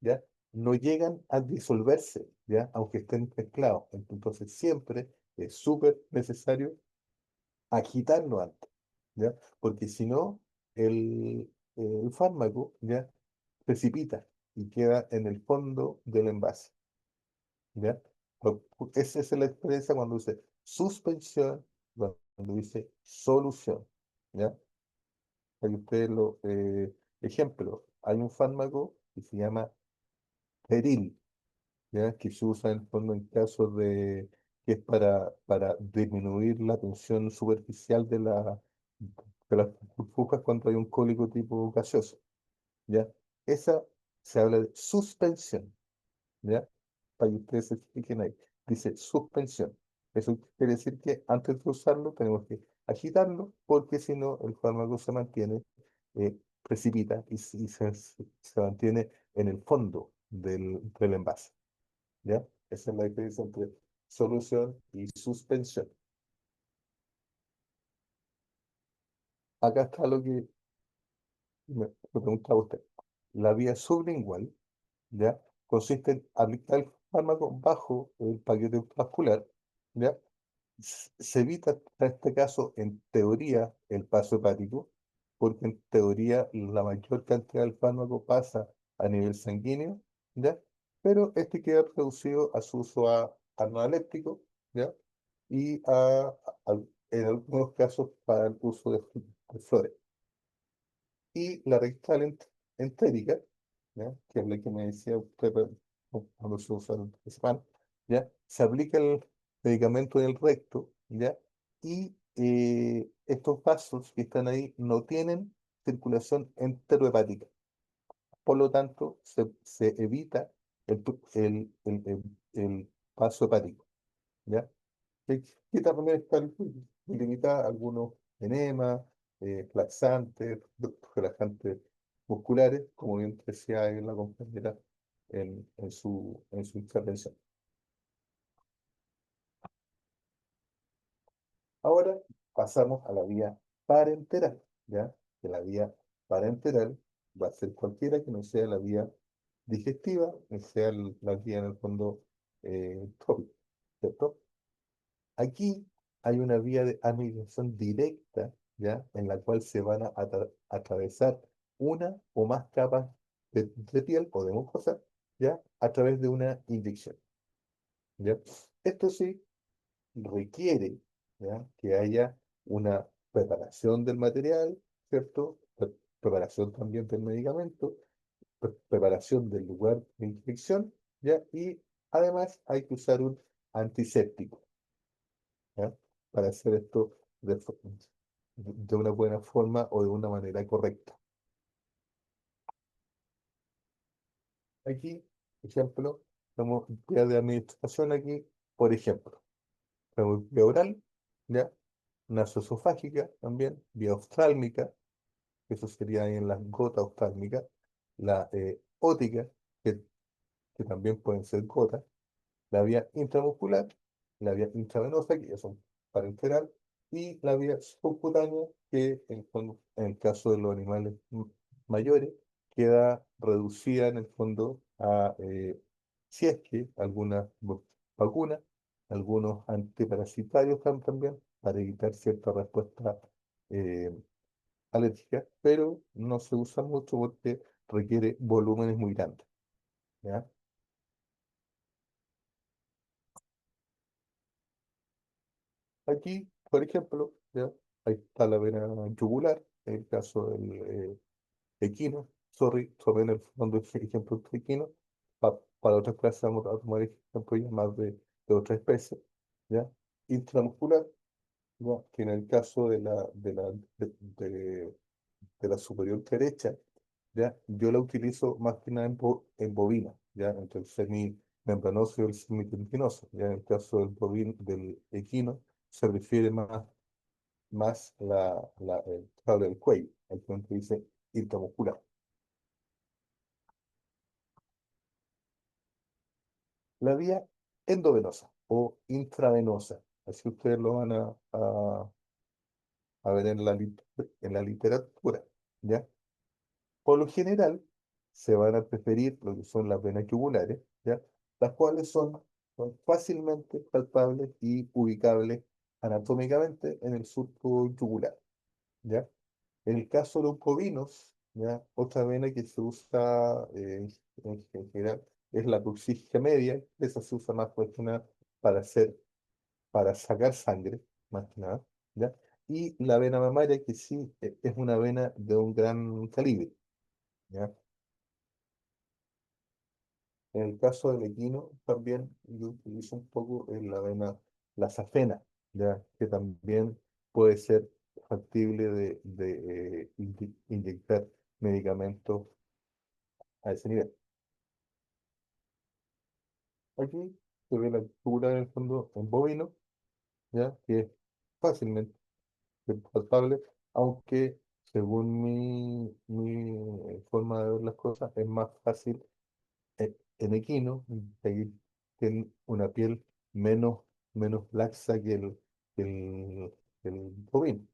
Speaker 2: ¿ya? No llegan a disolverse, ¿ya? Aunque estén mezclados. Entonces siempre es súper necesario agitarlo antes, ¿ya? Porque si no, el fármaco, ¿ya? Precipita y queda en el fondo del envase, ¿ya? Esa es la diferencia cuando dice suspensión, cuando dice solución, ¿ya? Ahí ustedes ejemplo, hay un fármaco que se llama Peril, ¿ya? Que se usa en el fondo en casos que es para disminuir la tensión superficial de las burbujas cuando hay un cólico tipo gaseoso, ¿ya? Esa se habla de suspensión, ¿ya? Para que ustedes se fijen ahí. Dice suspensión. Eso quiere decir que antes de usarlo tenemos que agitarlo porque si no el fármaco se mantiene, precipita y se mantiene en el fondo del envase, ¿ya? Esa es la diferencia entre solución y suspensión. Acá está lo que me preguntaba usted. La vía sublingual, ¿ya? Consiste en aplicar el fármaco bajo el paquete vascular, ¿ya? Se evita en este caso, en teoría, el paso hepático, porque en teoría la mayor cantidad del fármaco pasa a nivel sanguíneo, ¿ya? pero este queda reducido a su uso analéptico, ¿ya? Y en algunos casos para el uso de flores. Y la rectal entérica, ¿ya? Que es la que me decía usted cuando se usa el spam, ¿ya? Se aplica el medicamento en el recto, ¿ya? Y estos vasos que están ahí no tienen circulación enterohepática. Por lo tanto, se evita el paso hepático, ¿ya? Que también limita algunos enemas, laxantes, relajantes musculares, como bien decía en la compañera en su intervención. Ahora pasamos a la vía parenteral, ¿ya? Que la vía parenteral va a ser cualquiera que no sea la vía digestiva, que sea la vía en el fondo tópica, ¿cierto? Aquí hay una vía de administración directa, ¿ya? En la cual se van a atravesar una o más capas de piel o de mucosa, ¿ya? A través de una inyección, ¿ya? Esto sí requiere, ¿ya? Que haya una preparación del material, ¿cierto? Preparación también del medicamento, preparación del lugar de inyección, ¿ya? Y además hay que usar un antiséptico, ¿ya? Para hacer esto de una buena forma o de una manera correcta. Aquí, ejemplo, tenemos vía de administración aquí, por ejemplo, tenemos vía oral, ¿ya? Nasoesofágica también, vía oftálmica, que eso sería ahí en las gotas oftálmicas, la ótica, que también pueden ser gotas, la vía intramuscular, la vía intravenosa, que ya son parenteral, y la vía subcutánea, que en el caso de los animales mayores, queda reducida en el fondo a, si es que alguna vacuna, algunos antiparasitarios también, para evitar cierta respuesta eh, alérgica, pero no se usa mucho porque requiere volúmenes muy grandes, ¿ya? Aquí, por ejemplo, ¿ya? Ahí está la vena yugular, en el caso del equino. Sorry, tomé en el fondo ese ejemplo de equino. Para otras clases vamos a tomar ejemplos ya más de otra especie, ¿ya? Intramuscular, ¿ya? Que en el caso de la superior derecha, ¿ya? Yo la utilizo más que nada en bovina, ¿ya? Entre el semimembranoso y el semitendinoso. Ya en el caso del equino se refiere más el cable del cuello, el que dice intramuscular. La vía endovenosa o intravenosa, así ustedes lo van a ver en la literatura, ¿ya? Por lo general, se van a preferir lo que son las venas yugulares, ¿ya? Las cuales son fácilmente palpables y ubicables anatómicamente en el surco yugular, ¿ya? En el caso de los bovinos, ¿ya? Otra vena que se usa en general es la coxígea media. Esa se usa más pues, que nada para sacar sangre, más que nada, ¿ya? Y la vena mamaria, que sí es una vena de un gran calibre, ¿ya? En el caso del equino, también yo utilizo un poco en la vena, la safena, ¿ya? Que también puede ser factible de inyectar medicamentos a ese nivel. Aquí se ve la altura en el fondo en bovino, ¿ya? Que es fácilmente palpable, aunque según mi forma de ver las cosas, es más fácil en equino, que tienen una piel menos, menos laxa que el bovino.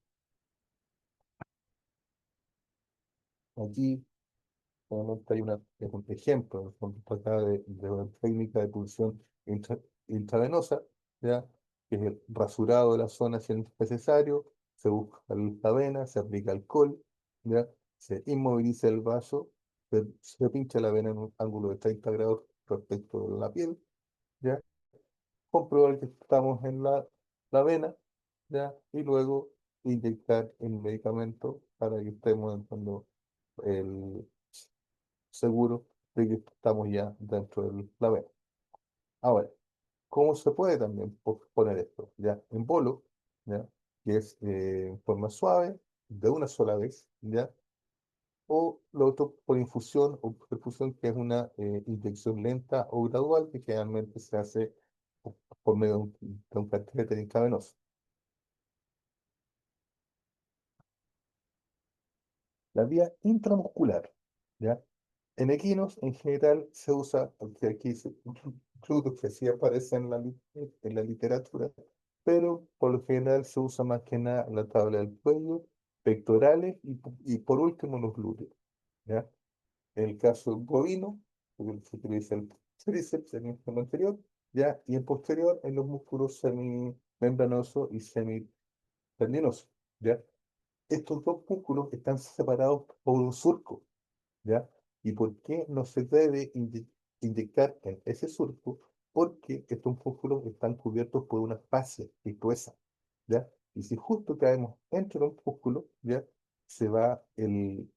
Speaker 2: Aquí obviamente es un ejemplo, en el fondo, acá de una técnica de punción intravenosa, ¿ya? Que es el rasurado de la zona si es necesario, se busca la vena, se aplica alcohol, ¿ya? Se inmoviliza el vaso, se pincha la vena en un ángulo de 30 grados respecto de la piel, ¿ya? Comprobar que estamos en la vena, ¿ya? Y luego inyectar el medicamento para que estemos en fondo el seguro de que estamos ya dentro de la vena. Ahora, ¿cómo se puede también poner esto? Ya en bolo, ¿ya? Que es en forma suave, de una sola vez, ¿ya? O lo otro por infusión o perfusión, que es una inyección lenta o gradual, que generalmente se hace por medio de un catéter intravenoso. La vía intramuscular, ¿ya? En equinos, en general, se usa, porque aquí incluso que sí aparece en la literatura, pero por lo general se usa más que nada la tabla del cuello, pectorales y por último los glúteos, ¿ya? En el caso bovino, porque se utiliza el tríceps en el miembro anterior, ¿ya? Y en posterior en los músculos semimembranosos y semitendinosos, ¿ya? Estos dos músculos están separados por un surco, ¿ya? ¿Y por qué no se debe inyectar en ese surco? Porque estos músculos están cubiertos por una fascia que es gruesa, ¿ya? Y si justo caemos entre los músculos, ¿ya? Se va el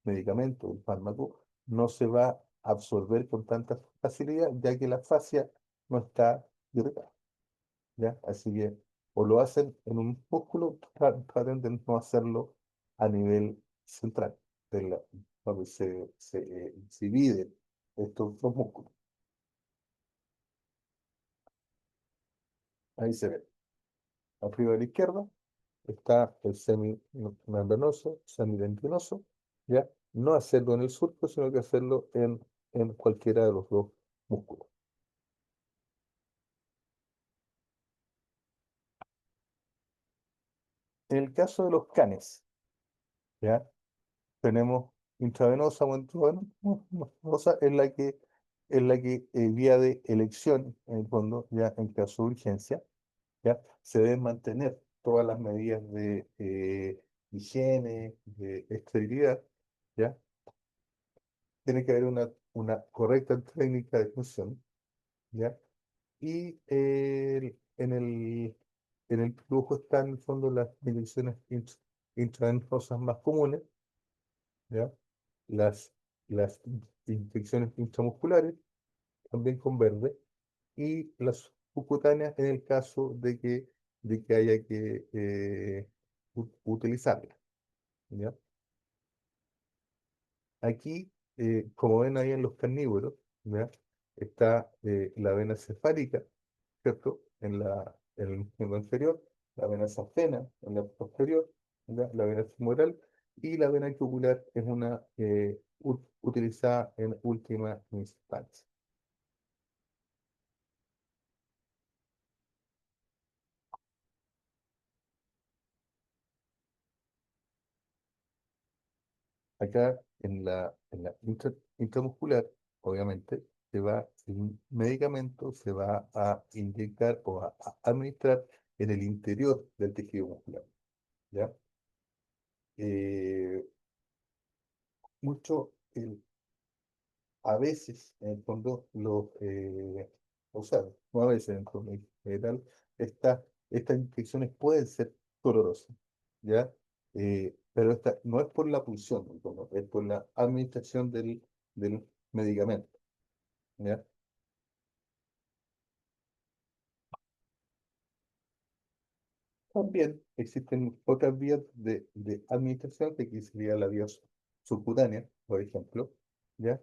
Speaker 2: medicamento, el fármaco, no se va a absorber con tanta facilidad, ya que la fascia no está irritada, ¿ya? Así que o lo hacen en un músculo, traten de no hacerlo a nivel central, donde se dividen estos dos músculos. Ahí se ve. Arriba a la izquierda está el semimembranoso, semidendrinoso, ¿ya? No hacerlo en el surco, sino que hacerlo en cualquiera de los dos músculos. En el caso de los canes, ¿ya? Tenemos intravenosa o intravenosa es la que vía de elección, en el fondo, ya en caso de urgencia, ya se deben mantener todas las medidas de higiene, de esterilidad, ya. Tiene que haber una correcta técnica de función, ya. Y en el flujo están, en el fondo, las inyecciones intravenosas más comunes, ¿ya? Las, las infecciones intramusculares, también con verde, y las subcutáneas en el caso de que haya que utilizarlas, ¿ya? Aquí, como ven ahí en los carnívoros, ¿ya? Está la vena cefálica, ¿cierto? En el miembro inferior, la vena safena en la posterior, ¿ya? La vena femoral y la vena yugular es una utilizada en última instancia. Acá en la intramuscular, obviamente, el medicamento se va a inyectar o a administrar en el interior del tejido muscular, ¿ya? Eh, mucho, a veces, en el fondo, o sea, no a veces, en fondo, en general, estas infecciones pueden ser dolorosas, ¿ya? Pero esta no es por la pulsión, en el fondo, es por la administración del medicamento, ¿ya? También existen otras vías de administración, que aquí sería la vía subcutánea, por ejemplo, ¿ya?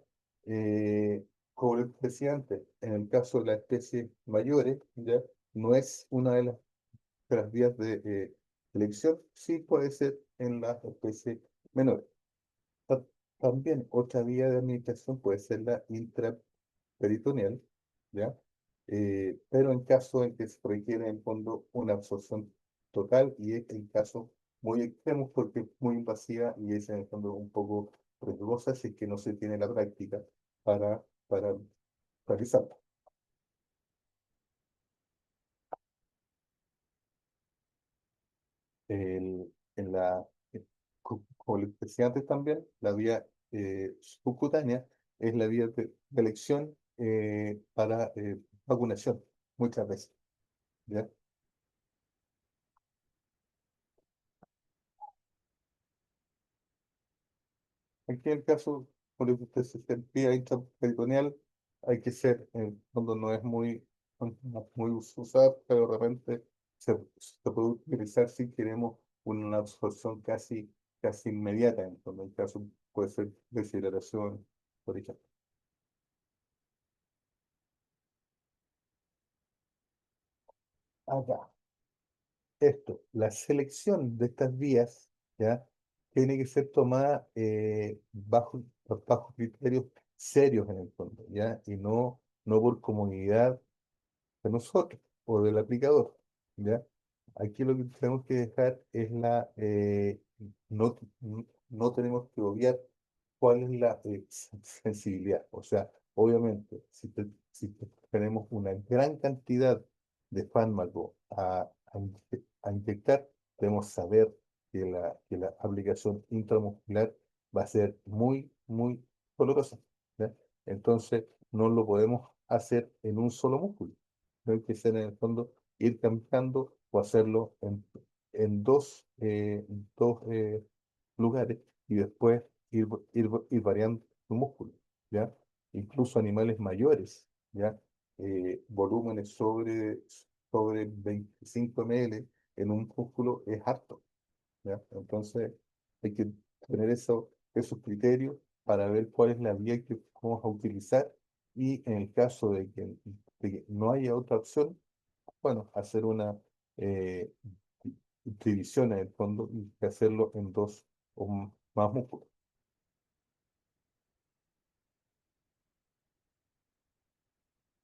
Speaker 2: Como les decía antes, en el caso de las especies mayores, ¿ya? No es una de las vías de elección, sí puede ser en las especies menores. Ta- También otra vía de administración puede ser la intraperitoneal, ¿ya? Pero en caso en que se requiere en el fondo una absorción total, y es el caso muy extremo porque es muy invasiva y es en el fondo un poco riesgosa si es que no se tiene la práctica para realizarla. En la, como les decía antes también, la vía subcutánea es la vía de elección para vacunación, muchas veces. ¿Ya? Aquí en el caso, por el que usted se vía intraperitoneal, hay que ser, en el fondo no es muy usada, pero de repente se puede utilizar si queremos una absorción casi inmediata. En el caso puede ser deshidratación, por ejemplo. Acá, la selección de estas vías, ¿ya? Tiene que ser tomada bajo criterios serios en el fondo, ¿ya? Y no por comodidad de nosotros o del aplicador, ¿ya? Aquí lo que tenemos que dejar es no tenemos que obviar cuál es la sensibilidad. O sea, obviamente, si tenemos una gran cantidad de fármaco a inyectar, debemos saber que la aplicación intramuscular va a ser muy, muy dolorosa, ¿ya? Entonces, no lo podemos hacer en un solo músculo. No hay que ser en el fondo ir cambiando o hacerlo en dos lugares y después ir variando el músculo, ¿ya? Incluso animales mayores, ¿ya? Volúmenes sobre 25 ml en un músculo es harto, ¿ya? Entonces hay que tener esos criterios para ver cuál es la vía que vamos a utilizar y en el caso de que no haya otra opción, bueno, hacer una eh, división en el fondo y hacerlo en dos o más músculos.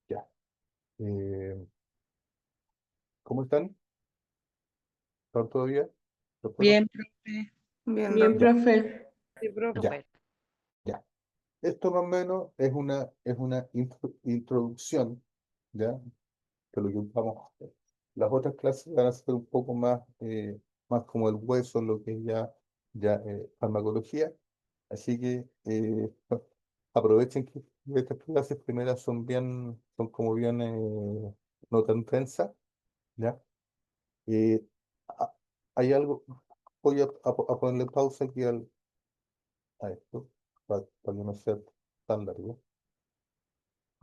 Speaker 2: Ya. Eh, ¿Cómo están? ¿Están todavía? ¿Los puedo?
Speaker 1: Bien, profe.
Speaker 8: Bien,
Speaker 1: Bien,
Speaker 8: doctor.
Speaker 1: profe.
Speaker 7: Sí, profe.
Speaker 2: Ya, ya. Esto más o menos es una introducción, ¿ya? De lo que vamos a hacer. Las otras clases van a ser un poco más como el hueso, lo que es ya farmacología. Así que aprovechen que estas clases primeras son como bien no tan tensas, ¿ya? Eh, a- Hay algo, voy a ponerle pausa aquí a esto, para que no sea tan largo.